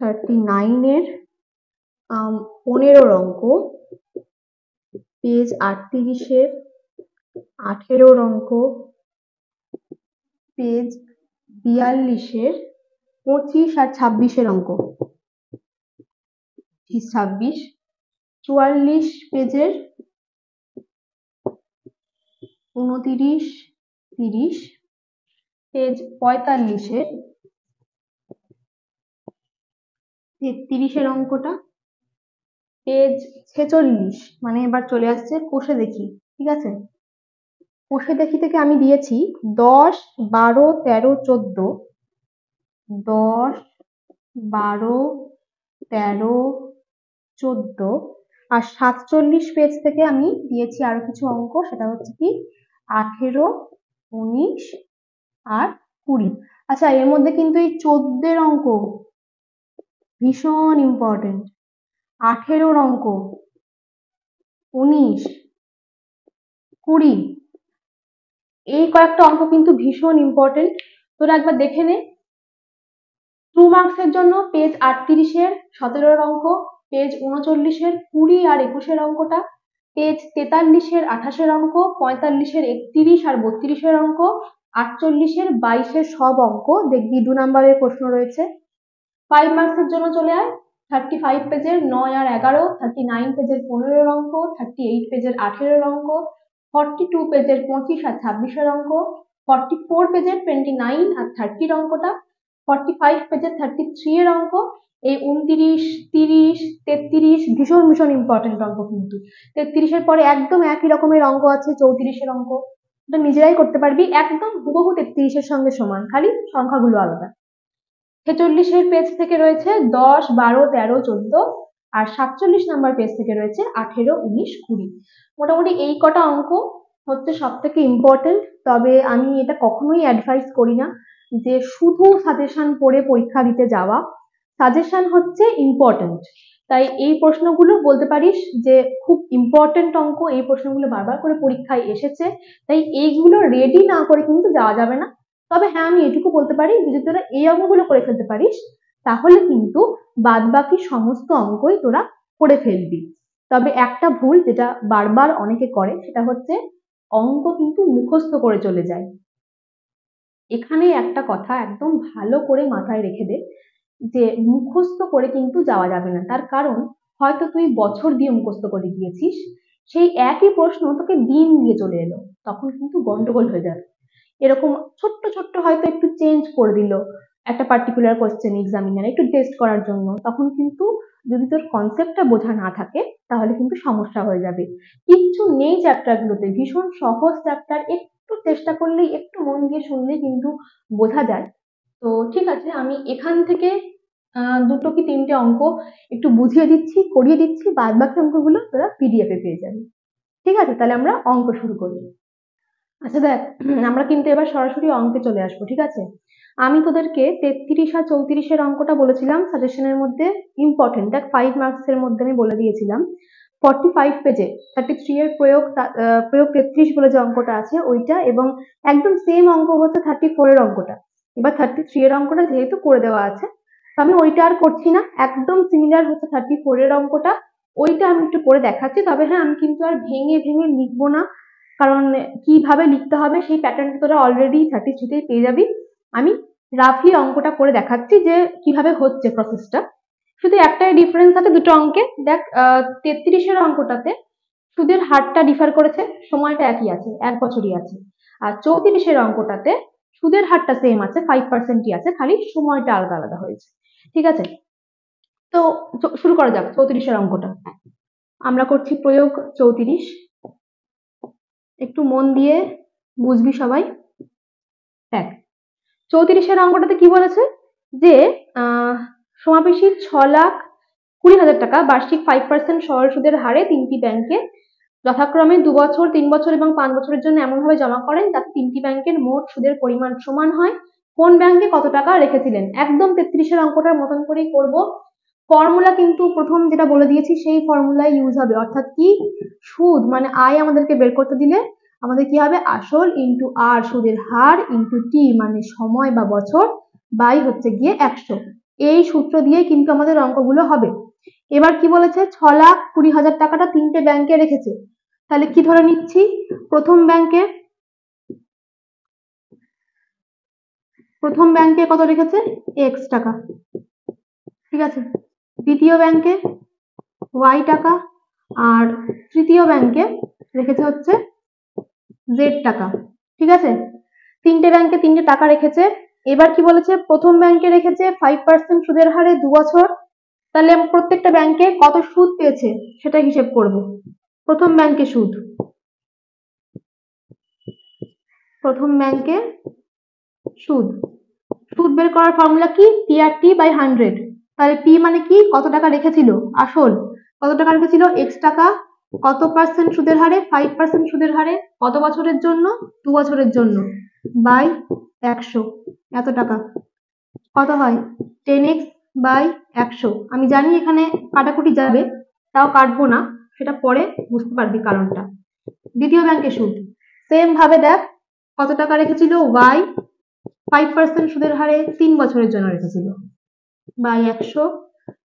39-এর 15-এর অঙ্ক, পেজ 38-এর 18-এর অঙ্ক, পেজ 42-এর 25 আর 26-এর অঙ্ক, 26, 44 পেজের 29, 30, পেজ 45-এর 33-এর অঙ্কটা পেজ 46, মানে এবার চলে আসছে কোষে দেখি। ঠিক আছে, কোষে দেখি থেকে আমি দিয়েছি 10, 12, 13, 14, 10, 12, 13, 14 আর 47 পেজ থেকে আমি দিয়েছি আরো কিছু অঙ্ক, সেটা হচ্ছে কি 18, 19 আর 20। আচ্ছা, এর মধ্যে কিন্তু এই 14 অঙ্ক ভীষণ ইম্পর্টেন্ট, 18 অঙ্ক, 19, 20 এই কয়েকটা অঙ্ক কিন্তু ভীষণ ইম্পর্টেন্ট। তোরা একবার দেখে নে। 2 মার্কসের জন্য পেজ 38-এর 17 অঙ্ক, পেজ 39-এর 20 আর 21 অঙ্কটা, পেজ 43-এর 28 অঙ্ক, 45-এর 31 আর 32 অঙ্ক, 48-এর 22 সব অঙ্ক দেখবি 2 নম্বরের প্রশ্ন রয়েছে। 5 মার্কসের জন্য চলে আয় 35 পেজের 9 আর 11, 39 পেজের 15 অঙ্ক, 38 পেজের 18 অঙ্ক, 42 পেজের 25 আর 26 অঙ্ক, 44 পেজের 29 আর 30 অঙ্কটা, 45 পেজের 33 অঙ্ক, এই 29, 30, 33 ভীষণ ভীষণ ইম্পর্টেন্ট অঙ্ক কিন্তু। 33-এর পরে একদম একই রকমের অঙ্ক আছে 34-এর অঙ্ক, এটা নিজেরাই করতে পারবি, একদম হুবহু 33-এর সঙ্গে সমান, খালি সংখ্যাগুলো আলাদা। 46-এর পেজ থেকে রয়েছে 10, 12, 13, 14 আর 47 নাম্বার পেজ থেকে রয়েছে 18, 19, 20। মোটামুটি এই কটা অঙ্ক হচ্ছে সব থেকে ইম্পর্টেন্ট। তবে আমি এটা কখনোই অ্যাডভাইস করি না যে শুধু সাজেশন পড়ে পরীক্ষা দিতে যাওয়া, সাজেশন হচ্ছে ইম্পর্টেন্ট। তাই এই প্রশ্নগুলো বলতে পারিস যে খুব ইম্পর্টেন্ট অঙ্ক, এই প্রশ্নগুলো বারবার করে পরীক্ষায় এসেছে, তাই এইগুলো রেডি না করে কিন্তু যাওয়া যাবে না। তবে হ্যাঁ, আমি এটুকু বলতে পারি যদি তোরা এই অঙ্কগুলো করে ফেলতে পারিস তাহলে কিন্তু বাদবাকি সমস্ত অঙ্কই তোরা করে ফেলবি। তবে একটা ভুল যেটা বারবার অনেকে করে সেটা হচ্ছে অঙ্ক কিন্তু মুখস্থ করে চলে যায়। এখানে একটা কথা একদম ভালো করে মাথায় রেখে দে যে মুখস্থ করে কিন্তু যাওয়া যাবে না। তার কারণ হয়তো তুই বছর দিয়ে মুখস্থ করে গিয়েছিস, সেই একই প্রশ্ন তোকে দিন দিয়ে চলে এলো, তখন কিন্তু গন্ডগোল হয়ে যাবে। এরকম ছোট্ট ছোট্ট হয়তো একটু চেঞ্জ করে দিল একটা পার্টিকুলার কোশ্চেন এক্সামিনার একটু টেস্ট করার জন্য, তখন কিন্তু যদি তোর কনসেপ্টটা বোঝা না থাকে তাহলে কিন্তু সমস্যা হয়ে যাবে। কিচ্ছু নেই চ্যাপ্টারগুলোতে, ভীষণ সহজ চ্যাপ্টার, একটু চেষ্টা করলেই একটু মন দিয়ে শুনলেই কিন্তু বোঝা যায়। তো ঠিক আছে, আমি এখান থেকে দুটো কি তিনটে অঙ্ক একটু বুঝিয়ে দিচ্ছি, করিয়ে দিচ্ছি, বাদ বাকি অঙ্কগুলো তোরা পিডিএফ এ পেয়ে যাবি। ঠিক আছে, তাহলে আমরা অঙ্ক শুরু করি। আচ্ছা দেখ, আমরা কিন্তু এবার সরাসরি অঙ্কে চলে আসবো। ঠিক আছে, আমি তোদেরকে 33 আর 34-এর অঙ্কটা বলেছিলাম সাজেশনের মধ্যে ইম্পর্টেন্ট, দেখ 5 মার্কসের মধ্যে আমি বলে দিয়েছিলাম। 45 পেজে 33 এর প্রয়োগ 33 বলে যে অঙ্কটা আছে ওইটা, এবং একদম সেম অঙ্ক হচ্ছে 34 এর অঙ্কটা। এবার 33 এর অঙ্কটা যেহেতু করে দেওয়া আছে তো আমি ওইটা আর করছি না, একদম সিমিলার হচ্ছে 34 এর অঙ্কটা, ওইটা আমি একটু করে দেখাচ্ছি। তবে হ্যাঁ, আমি কিন্তু আর ভেঙে ভেঙে লিখবো না, কারণ কিভাবে লিখতে হবে সেই প্যাটার্নটা তোরা অলরেডি 33-তেই পেয়ে যাবি। আমি রাফলি অঙ্কটা করে দেখাচ্ছি যে কিভাবে হচ্ছে প্রসেসটা। শুধু একটাই ডিফারেন্স আছে দুটো অঙ্কে, দেখ 33-এর অঙ্কটাতে সুদের হারটা ডিফার করেছে, সময়টা একই আছে, 1 বছরই আছে। আর 34-এর অঙ্কটাতে সুদের হারটা সেম আছে, 5%ই আছে, খালি সময়টা আলাদা আলাদা হয়েছে। ঠিক আছে, তো শুরু করা যাক 34-এর অঙ্কটা। আমরা করছি প্রয়োগ 34, একটু মন দিয়ে বুঝবি সবাই। দেখ 34-এর অঙ্কটাতে কি বলেছে যে সমাবেশী 6,20,000 টাকা বার্ষিক 5% সরল সুদের হারে তিনটি ব্যাংকে যথাক্রমে 2 বছর, 3 বছর এবং 5 বছরের জন্য এমনভাবে জমা করেন যাতে তিনটি ব্যাংকের মোট সুদের পরিমাণ সমান হয়। কোন ব্যাংকে কত টাকা রেখেছিলেন? একদম 33-এর অঙ্কটার মতন করেই করব। ফর্মুলা কিন্তু প্রথম যেটা বলে দিয়েছি সেই ফর্মুলাই ইউজ হবে, অর্থাৎ কি সুদ মানে আয় আমাদেরকে বের করতে দিলে আমাদের কি হবে, আসল ইন্টু আর সুদের হার ইন্টু টি মানে সময় বা বছর বাই হচ্ছে গিয়ে 100। এই সূত্র দিয়ে কিন্তু আমাদের অঙ্কগুলো হবে। এবার কি বলেছে, 6,20,000 টাকাটা তিনটে ব্যাংকে রেখেছে, তাহলে কি ধরে নিচ্ছি, প্রথম ব্যাংকে কত রেখেছে, এক্স টাকা। ঠিক আছে, দ্বিতীয় ব্যাংকে ওয়াই টাকা, আর তৃতীয় ব্যাংকে রেখেছে হচ্ছে জেড টাকা। ঠিক আছে, তিনটে ব্যাংকে তিনটে টাকা রেখেছে। এবার কি বলেছে, প্রথম ব্যাংকে রেখেছে 5% সুদের হারে 2 বছর, তাহলে প্রত্যেকটা ব্যাংকে কত সুদ পেয়েছে সেটা হিসেব করব। প্রথম ব্যাংকে সুদ, প্রথম ব্যাংকে সুদ, সুদ বের করার ফর্মুলা কি? P R T by 100। তাহলে পি মানে কি? কত টাকা রেখেছিল, আসল কত টাকা রেখেছিল, এক্স টাকা, কত পার্সেন্ট সুদের হারে, 5% সুদের হারে, কত বছরের জন্য, 2 বছরের জন্য, বাই 100, এত টাকা। কত হয়? 10x by 100। আমি জানি এখানে কাটাকুটি যাবে, তাও কাটবো না, সেটা পরে বুঝতে পারবি কারণটা। দ্বিতীয় ব্যাংকে সুদ, সেম ভাবে দেখ কত টাকা রেখেছিল, ওয়াই, 5% সুদের হারে 3 বছরের জন্য রেখেছিল, বাই 100।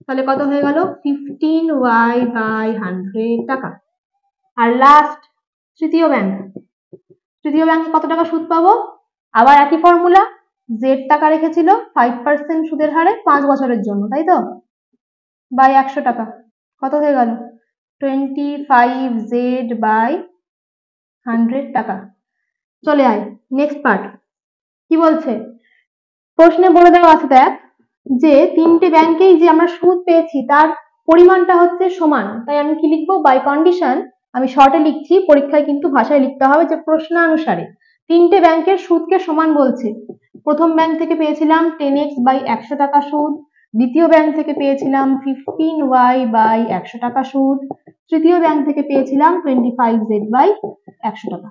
তাহলে কত হয়ে গেল? 15y বাই 100 টাকা। আর লাস্ট তৃতীয় ব্যাংক, তৃতীয় ব্যাংকে কত টাকা সুদ পাবো? আবার একই ফর্মুলা, জেড টাকা রেখেছিল 5% সুদের হারে 5 বছরের জন্য, তাই তো, বাই 100 টাকা। কত হয়ে গেল? 25z বাই 100 টাকা। চলে আয় নেক্সট পার্ট। কি বলছে প্রশ্নে? বলে দেওয়া আছে দেখ, যে তিনটে ব্যাংকেই যে আমরা সুদ পেয়েছি তার পরিমাণটা হচ্ছে সমান। তাই আমি কি লিখবো? বাই কন্ডিশন, আমি শর্টে লিখছি, পরীক্ষায় কিন্তু ভাষায় লিখতে হবে, যে প্রশ্নানুসারে তিনটে ব্যাংকের সুদকে সমান বলছে। প্রথম ব্যাংক থেকে পেয়েছিলাম 10x বাই 100 টাকা সুদ, দ্বিতীয় ব্যাংক থেকে পেয়েছিলাম 15y বাই 100 টাকা সুদ, তৃতীয় ব্যাংক থেকে পেয়েছিলাম 25z বাই 100 টাকা।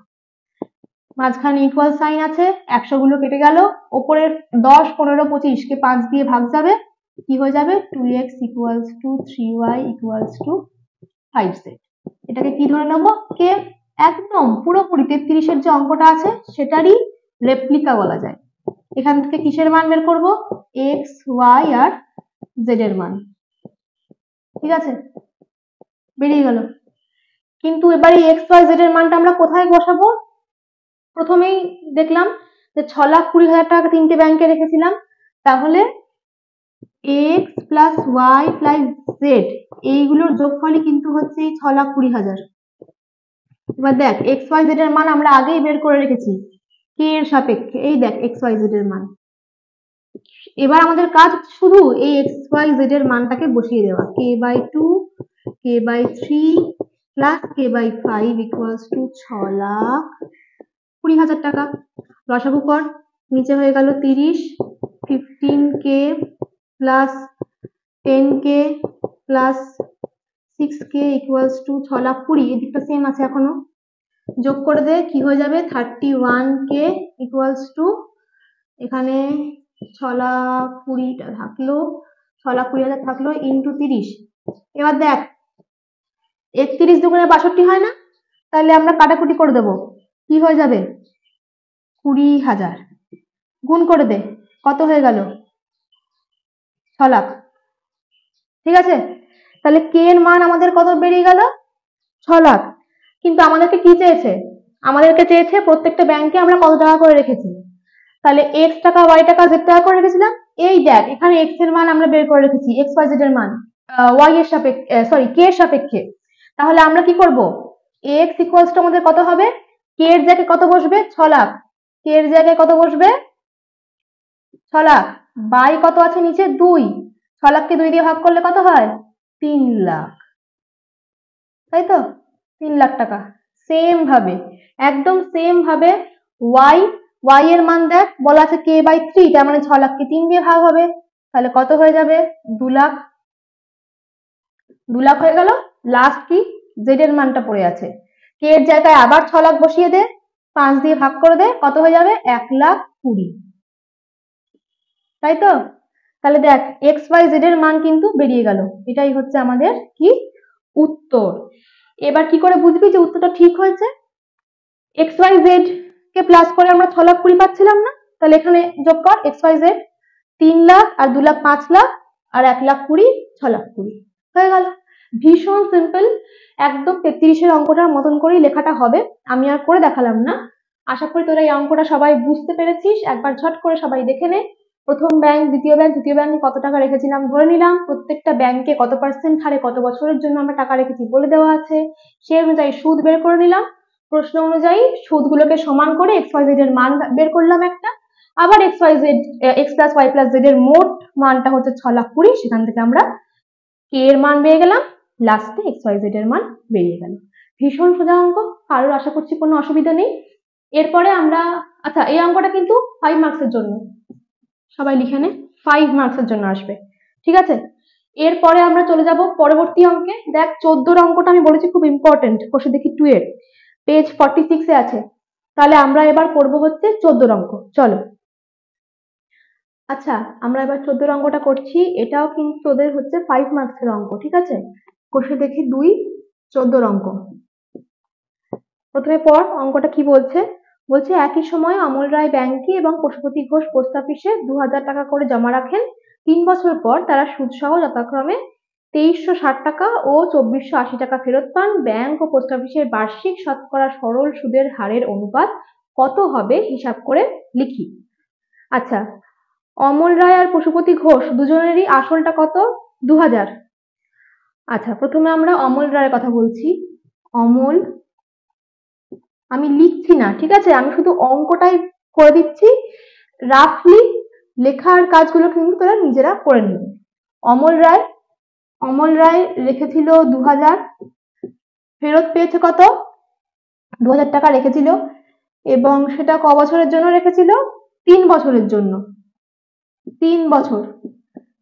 মাঝখানে ইকুয়াল সাইন আছে, 100 গুলো কেটে গেল, ওপরের 10, 15, 25 কে 5 দিয়ে ভাগ যাবে, কি হয়ে যাবে? 2x equals to 3y equals to 5z। এটাকে কি ধরে নেবো? কে। একদম পুরোপুরি 33 এর যে অঙ্কটা আছে সেটারই রেপ্লিকা বলা যায়। এখান থেকে কিসের মান বের করব? x, y আর z এর মান। ঠিক আছে, বেরিয়ে গেল। কিন্তু এবারে x, y, z এর মানটা আমরা কোথায় বসাবো? প্রথমেই দেখলাম যে 6,20,000 টাকা তিনটে ব্যাংকে রেখেছিলাম, তাহলে x plus Y plus Z এইগুলোর যোগফলই কিন্তু হচ্ছে এই 6,20,000। এবার দেখ এক্স ওয়াই জেড এর মান আমরা আগেই বের করে রেখেছি কে এর সাপেক্ষে, এই দেখ এক্স ওয়াই জেড এর মান। এবার আমাদের কাজ শুধু এই এক্স ওয়াই জেড এর মানটাকে বসিয়ে দেওয়া, K by 2, K by 3 plus K by 5 equals to 6,20,000 টাকা। লসাগু কর, নিচে হয়ে গেল 30, 15k plus 10k plus 6k equals to 6,20,000, এদিকটা সেম আছে এখনো, যোগ করে দে, কি হয়ে যাবে? 31k ইকুয়ালস টু, এখানে 6,20,000 থাকলো, 6,20,000 থাকলো ইন্টু 30। এবার দেখ 31 দুগুণে 62 হয় না? তাহলে আমরা কাটাকুটি করে দেবো, কি হয়ে যাবে? 20,000। গুণ করে দে, কত হয়ে গেল? 6 লাখ। ঠিক আছে, তাহলে কে এর মান আমাদের কত বেরিয়ে গেল? 6 লাখ। কিন্তু আমাদেরকে কি চেয়েছে? আমাদেরকে চেয়েছে প্রত্যেকটা ব্যাংকে আমরা কত টাকা করে রেখেছি। তাহলে এক্স টাকা, ওয়াই টাকা, জেড টাকা করে রেখেছিলাম। এই দেখ এখানে এক্স এর মান আমরা বের করে রেখেছি, এক্স ওয়াই জেড এর মান ওয়াই এর সাপেক্ষে, সরি কে এর সাপেক্ষে। তাহলে আমরা কি করব? এক্স ইকুয়ালস টু আমাদের কত হবে? কে এর জায়গায় কত বসবে? 6 লাখ। কে এর জায়গায় কত বসবে? 6 লাখ। বাই কত আছে নিচে? 2। 6 লাখকে 2 দিয়ে ভাগ করলে কত হয়? 3 লাখ, তাই তো, 3 লাখ টাকা। সেম ভাবে, একদম সেম ভাবে ওয়াই, ওয়াই এর মান দেখ বলা আছে কে বাই 3, তার মানে 6 লাখকে 3 দিয়ে ভাগ হবে, তাহলে কত হয়ে যাবে? 2 লাখ। 2 লাখ হয়ে গেল। লাস্ট কি? জেড এর মানটা পড়ে আছে, কে এর জায়গায় আবার 6 লাখ বসিয়ে দে, 5 দিয়ে ভাগ করে দে, কত হয়ে যাবে? 1,20,000, তাই তো। তাহলে দেখ এক্স ওয়াই জেড এর মান কিন্তু বেরিয়ে গেল, এটাই হচ্ছে আমাদের কি? উত্তর। এবার কি করে বুঝবি যে উত্তরটা ঠিক হয়েছে? X Y Z k plus করে আমরা 6,20,000 পাচ্ছিলাম না? তাহলে এখানে যোগ কর এক্স ওয়াই জেড, 3 লাখ আর 2 লাখ 5 লাখ আর 1,20,000 6,20,000 হয়ে গেল। ভীষণ সিম্পল, একদম 33 এর অঙ্কটার মতন করেই লেখাটা হবে, আমি আর করে দেখালাম না। আশা করি তোরা এই অঙ্কটা সবাই বুঝতে পেরেছিস। একবার ঝট করে সবাই দেখে নে, প্রথম ব্যাংক, দ্বিতীয় ব্যাংক, তৃতীয় ব্যাংকে কত টাকা রেখেছিলাম ধরে নিলাম, প্রত্যেকটা ব্যাংকে কত পার্সেন্ট হারে কত বছরের জন্য আমরা টাকা রেখেছি বলে দেওয়া আছে, সেই অনুযায়ী সুদ বের করে নিলাম, প্রশ্ন অনুযায়ী সুদগুলোকে সমান করে এক্স ওয়াই জেড এর মান বের করলাম একটা, আবার X Y Z, X plus Y plus Z এর মোট মানটা হচ্ছে 6,20,000, সেখান থেকে আমরা কে এর মান পেয়ে গেলাম, লাস্টে XYZ এর মান বেরিয়ে গেল। ভীষণ সোজা অঙ্ক, কারোর আশা করছি কোনো অসুবিধা নেই। এরপরে আমরা, আচ্ছা এই অঙ্কটা কিন্তু 5 মার্কসের জন্য, সবাই লিখে নে, 5 মার্কসের জন্য আসবে, ঠিক আছে। এরপরে আমরা চলে যাব পরবর্তী অঙ্কে। দেখ 14 অঙ্কটা আমি বলেছি খুব ইম্পর্টেন্ট, বসে দেখি 2 এর পেজ 46 এ আছে। তাহলে আমরা এবার করব হচ্ছে 14 অঙ্ক, চলো। আচ্ছা আমরা এবার 14 অঙ্কটা করছি, এটাও কিন্তু তোদের হচ্ছে 5 মার্কসের অঙ্ক, ঠিক আছে। কষে দেখি 2 14 অঙ্ক। প্রথমে পড় অঙ্কটা কি বলছে। বলছে একই সময় অমল রায় ব্যাংকে এবং পশুপতি ঘোষ পোস্ট অফিসে 2000 টাকা করে জমা রাখেন। 3 বছর পর তারা সুদসহ যথাক্রমে 2360 টাকা ও 2480 টাকা ফেরত পান। ব্যাংক ও পোস্ট অফিসের বার্ষিক শতকরা সরল সুদের হারের অনুপাত কত হবে হিসাব করে লিখি। আচ্ছা অমল রায় আর পশুপতি ঘোষ দুজনেরই আসলটা কত, 2000। আচ্ছা প্রথমে আমরা অমল রায়ের কথা বলছি। অমল, আমি লিখছি না, ঠিক আছে, আমি শুধু অঙ্কটাই করে দিচ্ছি, রাফলি লেখার কাজগুলো কিন্তু তোরা নিজেরা করে নিবি। অমল রায় রেখেছিল 2000, ফেরত পেয়েছে কত, 2000 টাকা রেখেছিল, এবং সেটা ক বছরের জন্য রেখেছিল, 3 বছরের জন্য। 3 বছর,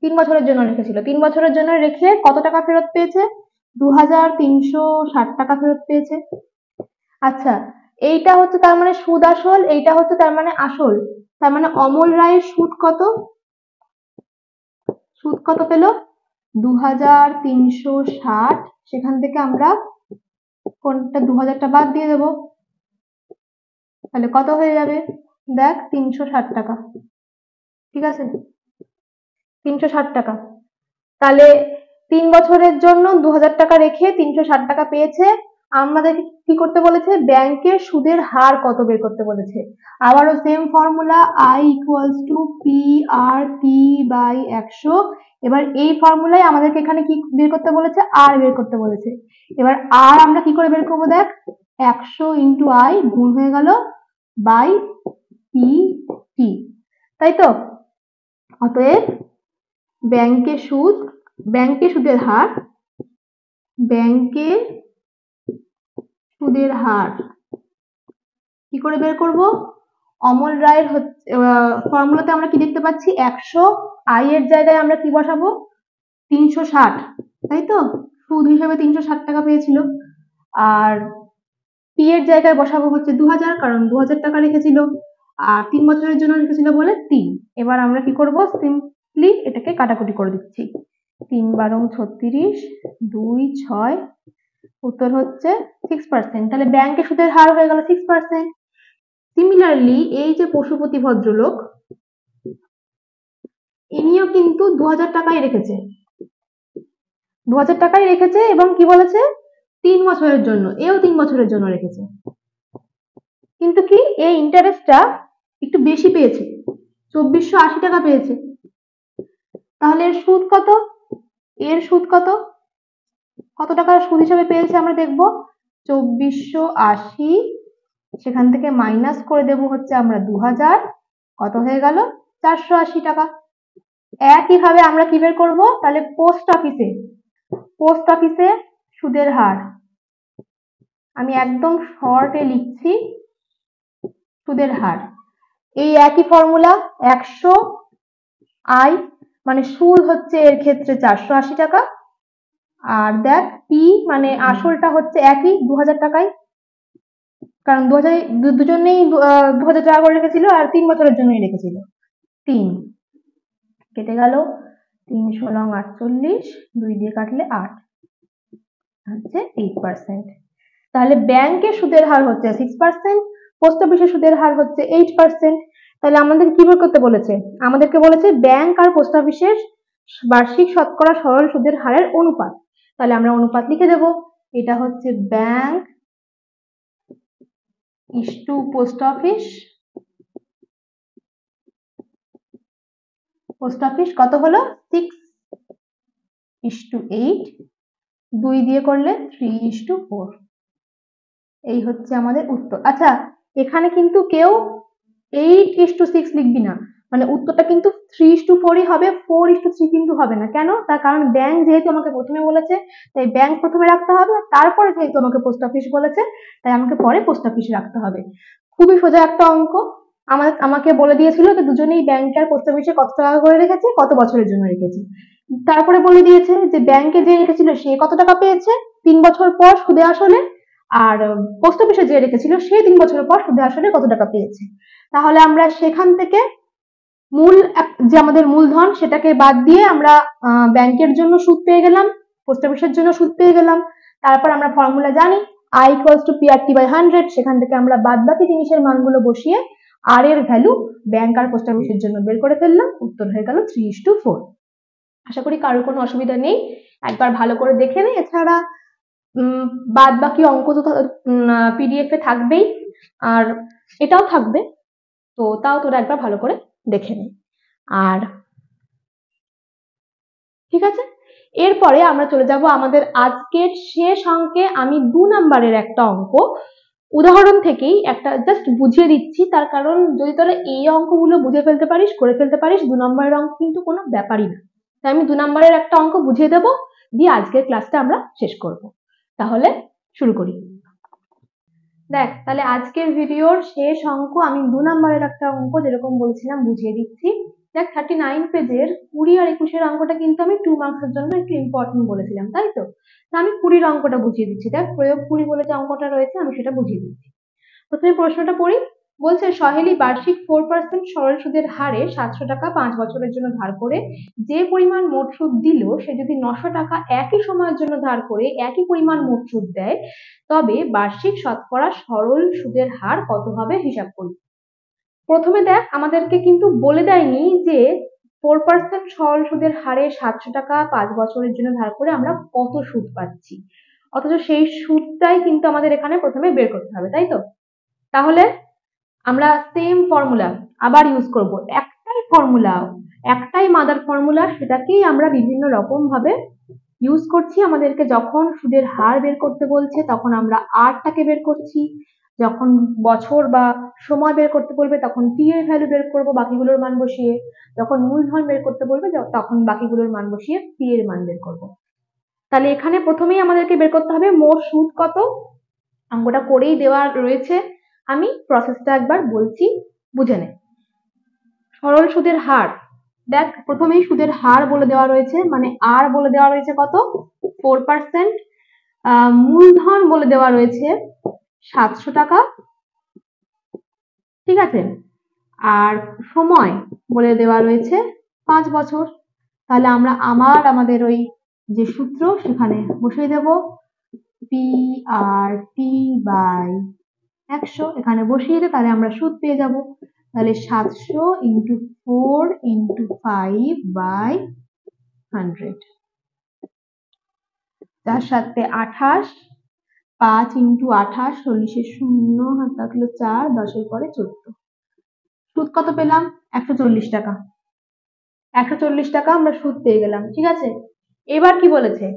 3 বছরের জন্য রেখেছিল, 3 বছরের জন্য রেখে কত টাকা ফেরত পেয়েছে, 2360 টাকা ফেরত পেয়েছে। আচ্ছা এইটা হচ্ছে তার মানে সুদ আসল, এইটা হচ্ছে তার মানে আসল, তার মানে অমল রায়ের সুদ কত, সুদ কত পেল, 2360, সেখান থেকে আমরা কোনটা 2000টা বাদ দিয়ে দেবো, তাহলে কত হয়ে যাবে, দেখ 360 টাকা, ঠিক আছে, 360 টাকা। তাহলে 3 বছরের জন্য 2000 টাকা রেখে 360 টাকা পেয়েছে। আমাদেরকে কি করতে বলেছে, ব্যাংকের সুদের হার কত বের করতে বলেছে। আবারও same formula, I equals to PRT by 100। এবার এই ফর্মুলায় আমাদেরকে এখানে কি বের করতে বলেছে, আর বের করতে বলেছে। এবার আর আমরা কি করে বের করবো, দেখ 100 ইন্টু I গুণ হয়ে গেল বাই PT, তাই তো। অতএব ব্যাংকে সুদের হার, ব্যাংকে সুদের হার কি করে বের করব, অমল রায়ের ফর্মুলাতে আমরা কি দেখতে পাচ্ছি, 100, I এর জায়গায় আমরা কি বসাবো, 360, তাই তো, সুদ হিসেবে 360 টাকা পেয়েছিল। আর পি এর জায়গায় বসাবো হচ্ছে 2000, কারণ 2000 টাকা রেখেছিল, আর 3 বছরের জন্য রেখেছিল বলে 3। এবার আমরা কি করব, সিম্পলি এটাকে কাটাকুটি করে দিচ্ছি, 3 বারং 36, 2 6, উত্তর হচ্ছে 6%। তাহলে ব্যাংকে সুদের হার হয়ে গেল 6%। সিমিলারলি এই যে পশুপতি ভদ্রলোক, ইনিও কিন্তু 2000 টাকাই রেখেছে, 2000 টাকাই রেখেছে, এবং কি বলেছে 3 বছরের জন্য, এও 3 বছরের জন্য রেখেছে, কিন্তু কি এই ইন্টারেস্টটা একটু বেশি পেয়েছে, 2480 টাকা পেয়েছে। তাহলে এর সুদ কত, এর সুদ কত, কত টাকা সুদ হিসাবে পেয়েছে আমরা দেখব, 2480, সেখান থেকে মাইনাস করে দেব হচ্ছে আমরা 2000, কত হয়ে গেল 480 টাকা। একইভাবে আমরা কি বের করব, তাহলে পোস্ট অফিসে সুদের হার, আমি একদম শর্টে লিখছি, সুদের হার এই একই ফর্মুলা, 100 I মানে সুদ হচ্ছে এর ক্ষেত্রে 480 টাকা, আর দেখ পি মানে আসলটা হচ্ছে একই 2000 টাকাই, কারণ 2000 দুজনেই 2000 টাকা করে রেখেছিল, আর 3 বছরের জন্যই রেখেছিল। 3 কেটে গেল, 3 16 48, 2 দিয়ে কাটলে 8, হচ্ছে 8%। তাহলে ব্যাংকে সুদের হার হচ্ছে 6%, পোস্ট অফিসে সুদের হার হচ্ছে 8%। তাহলে আমাদেরকে কি বের করতে বলেছে, আমাদেরকে বলেছে ব্যাংক আর পোস্ট অফিসের বার্ষিক শতকরা সরল সুদের হারের অনুপাত। তাহলে আমরা অনুপাত লিখে দেব, এটা হচ্ছে bank is to post office, post office কত হলো 6:8, 2 দিয়ে করলে 3:4, এই হচ্ছে আমাদের উত্তর। আচ্ছা এখানে কিন্তু কেউ 8:6 লিখবি না, মানে উত্তরটা কিন্তু 3:4ই হবে, 4:3 কিন্তু হবে না। কেন? তার কারণ ব্যাংক যেহেতু আমাকে প্রথমে বলেছে, তাই ব্যাংক প্রথমে রাখতে হবে, তারপরে যেহেতু আমাকে পোস্ট অফিস বলেছে, তাই আমাকে পরে পোস্ট অফিস রাখতে হবে। খুবই সোজা একটা অঙ্ক। আমাকে বলে দিয়েছিল যে দুজনেই ব্যাংক আর পোস্ট অফিসে কত টাকা করে রেখেছে, কত বছরের জন্য রেখেছে। তারপরে বলে দিয়েছে যে ব্যাংকে যে রেখেছিল সে কত টাকা পেয়েছে 3 বছর পর সুদে আসলে, আর পোস্ট অফিসে যে রেখেছিল সে 3 বছর পর সুদে আসলে কত টাকা পেয়েছে। তাহলে আমরা সেখান থেকে যে আমাদের মূলধন সেটাকে বাদ দিয়ে আমরা ব্যাংকের জন্য সুদ পেয়ে গেলাম, পোস্ট অফিসের জন্য সুদ পেয়ে গেলাম। তারপর আমরা ফর্মুলা জানি I=PRT/100, সেখান থেকে আমরা বাদ বাকি জিনিসের মানগুলো বসিয়ে আর এর ভ্যালু ব্যাংক আর পোস্ট অফিসের জন্য বের করে ফেললাম, উত্তর হয়ে গেল 3:4। আশা করি কারোর কোনো অসুবিধা নেই, একবার ভালো করে দেখে নেই। এছাড়া বাদ বাকি অঙ্ক তো PDF এ থাকবেই, আর এটাও থাকবে, তো তাও তোরা একবার ভালো করে দেখে নে। আর ঠিক আছে, এরপরে আমরা চলে যাব আমাদের আজকের শেষ অঙ্কে। আমি 2 নাম্বারের একটা অঙ্ক উদাহরণ থেকেই একটা জাস্ট বুঝিয়ে দিচ্ছি, তার কারণ যদি তোরা এই অঙ্কগুলো বুঝে ফেলতে পারিস, করে ফেলতে পারিস, 2 নম্বরের অঙ্ক কিন্তু কোনো ব্যাপারই না। তাই আমি 2 নম্বরের একটা অঙ্ক বুঝিয়ে দেবো, দিয়ে আজকের ক্লাসটা আমরা শেষ করব। তাহলে শুরু করি। দেখ, তাহলে আজকের ভিডিওর শেষ অঙ্ক আমি 2 নম্বরের একটা অঙ্ক যেরকম বলছিলাম বুঝিয়ে দিচ্ছি। দেখ, 39 পেজের 20 আর 21 অঙ্কটা কিন্তু আমি 2 মার্কসের জন্য একটু ইম্পর্টেন্ট বলেছিলাম, তাই তো? আমি 20 অঙ্কটা বুঝিয়ে দিচ্ছি। দেখ, প্রয়োগ 20 বলে যে অঙ্কটা রয়েছে আমি সেটা বুঝিয়ে দিচ্ছি। প্রথমে প্রশ্নটা পড়ি। বলছে সহেলি বার্ষিক 4% সরল সুদের হারে 700 টাকা 5 বছরের জন্য ধার করে যে পরিমাণ মোট সুদ দিল সে যদি 900 টাকা একই সময়ের জন্য ধার করে একই পরিমাণ মোট সুদ দেয়, তবে বার্ষিক শতকরা সরল সুদের হার কত হবে হিসাব করি। প্রথমে দেখ, আমাদেরকে কিন্তু বলে দেয়নি যে 4% সরল সুদের হারে 700 টাকা 5 বছরের জন্য ধার করে আমরা কত সুদ পাচ্ছি, অথচ সেই সুদটাই কিন্তু আমাদের এখানে প্রথমে বের করতে হবে, তাই তো? তাহলে আমরা সেম ফর্মুলা আবার ইউজ করব, একটাই ফর্মুলা, একটাই মাদার ফর্মুলা, সেটাকেই আমরা বিভিন্ন রকম ভাবে ইউজ করছি। আমাদেরকে যখন সুদের হার বের করতে বলছে তখন আমরা আরটাকে বের করছি, যখন বছর বা সময় বের করতে বলবে তখন টি এর ভ্যালু বের করব বাকিগুলোর মান বসিয়ে, যখন মূলধন বের করতে বলবে তখন বাকিগুলোর মান বসিয়ে পি এর মান বের করব। তাহলে এখানে প্রথমেই আমাদেরকে বের করতে হবে মোট সুদ কত। অঙ্কটা করেই দেওয়া রয়েছে, আমি প্রসেসটা একবার বলছি, বুঝে নে। সরল সুদের হার, দেখ প্রথমেই সুদের হার বলে দেওয়া রয়েছে, মানে আর বলে দেওয়া রয়েছে কত 4%, মূলধন বলে দেওয়া রয়েছে 700 টাকা, ঠিক আছে, আর সময় বলে দেওয়া রয়েছে 5 বছর। তাহলে আমরা আমাদের ওই যে সূত্র সেখানে বসিয়ে দেব PRT/100, এখানে বসিয়ে দিয়ে তাহলে আমরা সুদ পেয়ে যাব। তাহলে 700 × 4 × 5/100, তার সাথে 28, 5 × 28, 40 শূন্য, হাত থাকলো 4, 10 পরে 14, সুদ কত পেলাম 140 টাকা। 140 টাকা আমরা সুদ পেয়ে গেলাম, ঠিক আছে। এবার কি বলেছে,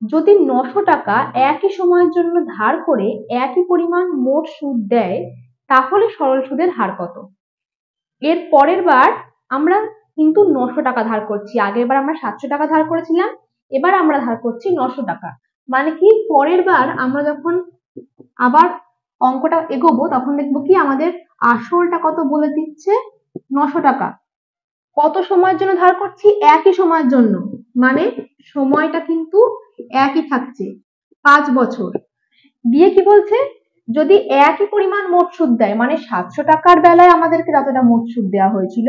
যদি 900 টাকা একই সময়ের জন্য ধার করে একই পরিমাণ মোট সুদ দেয় তাহলে সরল সুদের হার কত। এর পরের বার আমরা কিন্তু 900 টাকা ধার করছি, আগের বার আমরা 700 টাকা ধার করেছিলাম, এবার আমরা ধার করছি 900 টাকা। মানে কি, পরের বার আমরা যখন আবার অঙ্কটা এগোবো তখন দেখবো কি আমাদের আসলটা কত বলে দিচ্ছে 900 টাকা। কত সময়ের জন্য ধার করছি, একই সময়ের জন্য, মানে সময়টা কিন্তু একই থাকছে 5 বছর। দিয়ে কি বলছে, যদি একই পরিমাণ মোট সুদ দেয়, মানে 700 টাকার বেলায় আমাদেরকে যতটা মোট সুদ দেওয়া হয়েছিল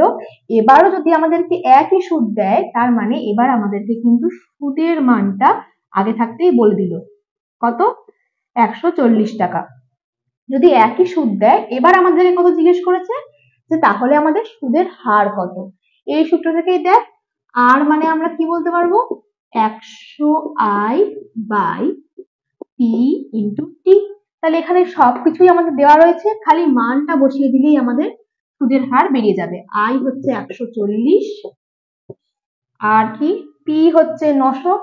এবারও যদি আমাদেরকে একই সুদ দেয়, তার মানে এবার আমাদেরকে কিন্তু সুদের মানটা আগে থাকতেই বলে দিল কত 140 টাকা। যদি একই সুদ দেয় এবার আমাদেরকে কত জিজ্ঞেস করেছে, যে তাহলে আমাদের সুদের হার কত। এই সূত্র থেকেই দেখ, আর মানে আমরা কি বলতে পারবো 100I/P × T। তাহলে এখানে সবকিছুই আমাদের দেওয়া রয়েছে, খালি মানটা বসিয়ে দিলেই আমাদের সুদের হার বেরিয়ে যাবে। I হচ্ছে 140, আর কি P হচ্ছে 900,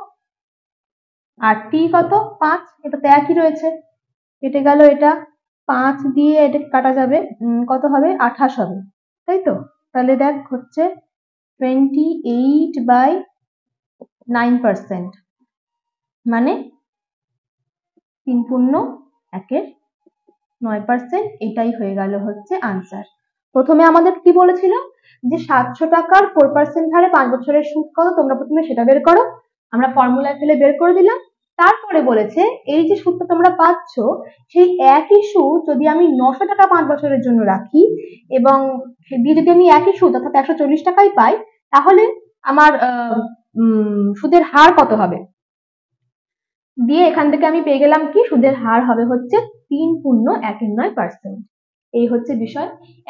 আর T কত 5, এটা তো একই রয়েছে, কেটে গেল, এটা 5 দিয়ে এটা কাটা যাবে, কত হবে 28 হবে, তাই তো। তাহলে দেখ হচ্ছে 28/9%, মানে 3.1/9%। এটাই হয়ে গেল হচ্ছে আনসার। প্রথমে আমাদের কি বলেছিল যে 700 টাকার 4% হারে 5 বছরের সুদ কত, তোমরা প্রথমে সেটা বের করো। আমরা ফর্মুলায় ফেলে বের করে দিলাম। তারপরে বলেছে এই যে সুদটা তোমরা পাচ্ছ, সেই একই সুদ যদি আমি 900 টাকা 5 বছরের জন্য রাখি এবং দিয়ে যদি আমি একই সুদ অর্থাৎ 140 টাকাই পাই, তাহলে আমার সুদের হার কত হবে। দিয়ে এখান থেকে আমি পেয়ে গেলাম কি, সুদের হার হবে হচ্ছে 3.19%। এই হচ্ছে বিষয়,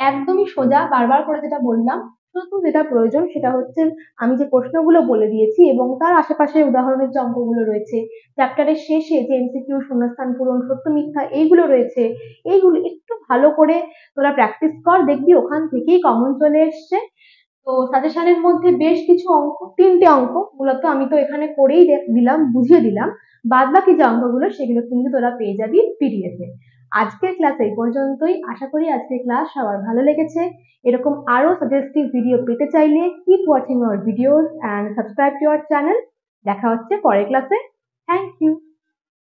একদমই সোজা। বারবার করে যেটা বললাম, শুধু যেটা প্রয়োজন সেটা হচ্ছে আমি যে প্রশ্নগুলো বলে দিয়েছি এবং তার আশেপাশে উদাহরণের যে অঙ্কগুলো রয়েছে, চ্যাপ্টারের শেষে যে এমসিকিউ, শূন্যস্থান পূরণ, সত্য মিথ্যা এইগুলো রয়েছে, এইগুলো একটু ভালো করে তোরা প্র্যাকটিস কর, দেখবি ওখান থেকেই কমন চলে এসছে। তো সাজেশনের মধ্যে বেশ কিছু অঙ্ক, 3টে অঙ্ক মূলত আমি তো এখানে করেই দিলাম, বুঝিয়ে দিলাম। বাদ বাকি যে অঙ্কগুলো সেগুলো কিন্তু তোরা পেয়ে যাবি পিডিএফ এ। আজকের ক্লাস এই পর্যন্তই। আশা করি আজকের ক্লাস সবার ভালো লেগেছে। এরকম আরো সাজেস্টিভ ভিডিও পেতে চাইলে keep watching our videos and subscribe to our channel. দেখা হচ্ছে পরের ক্লাসে। Thank you.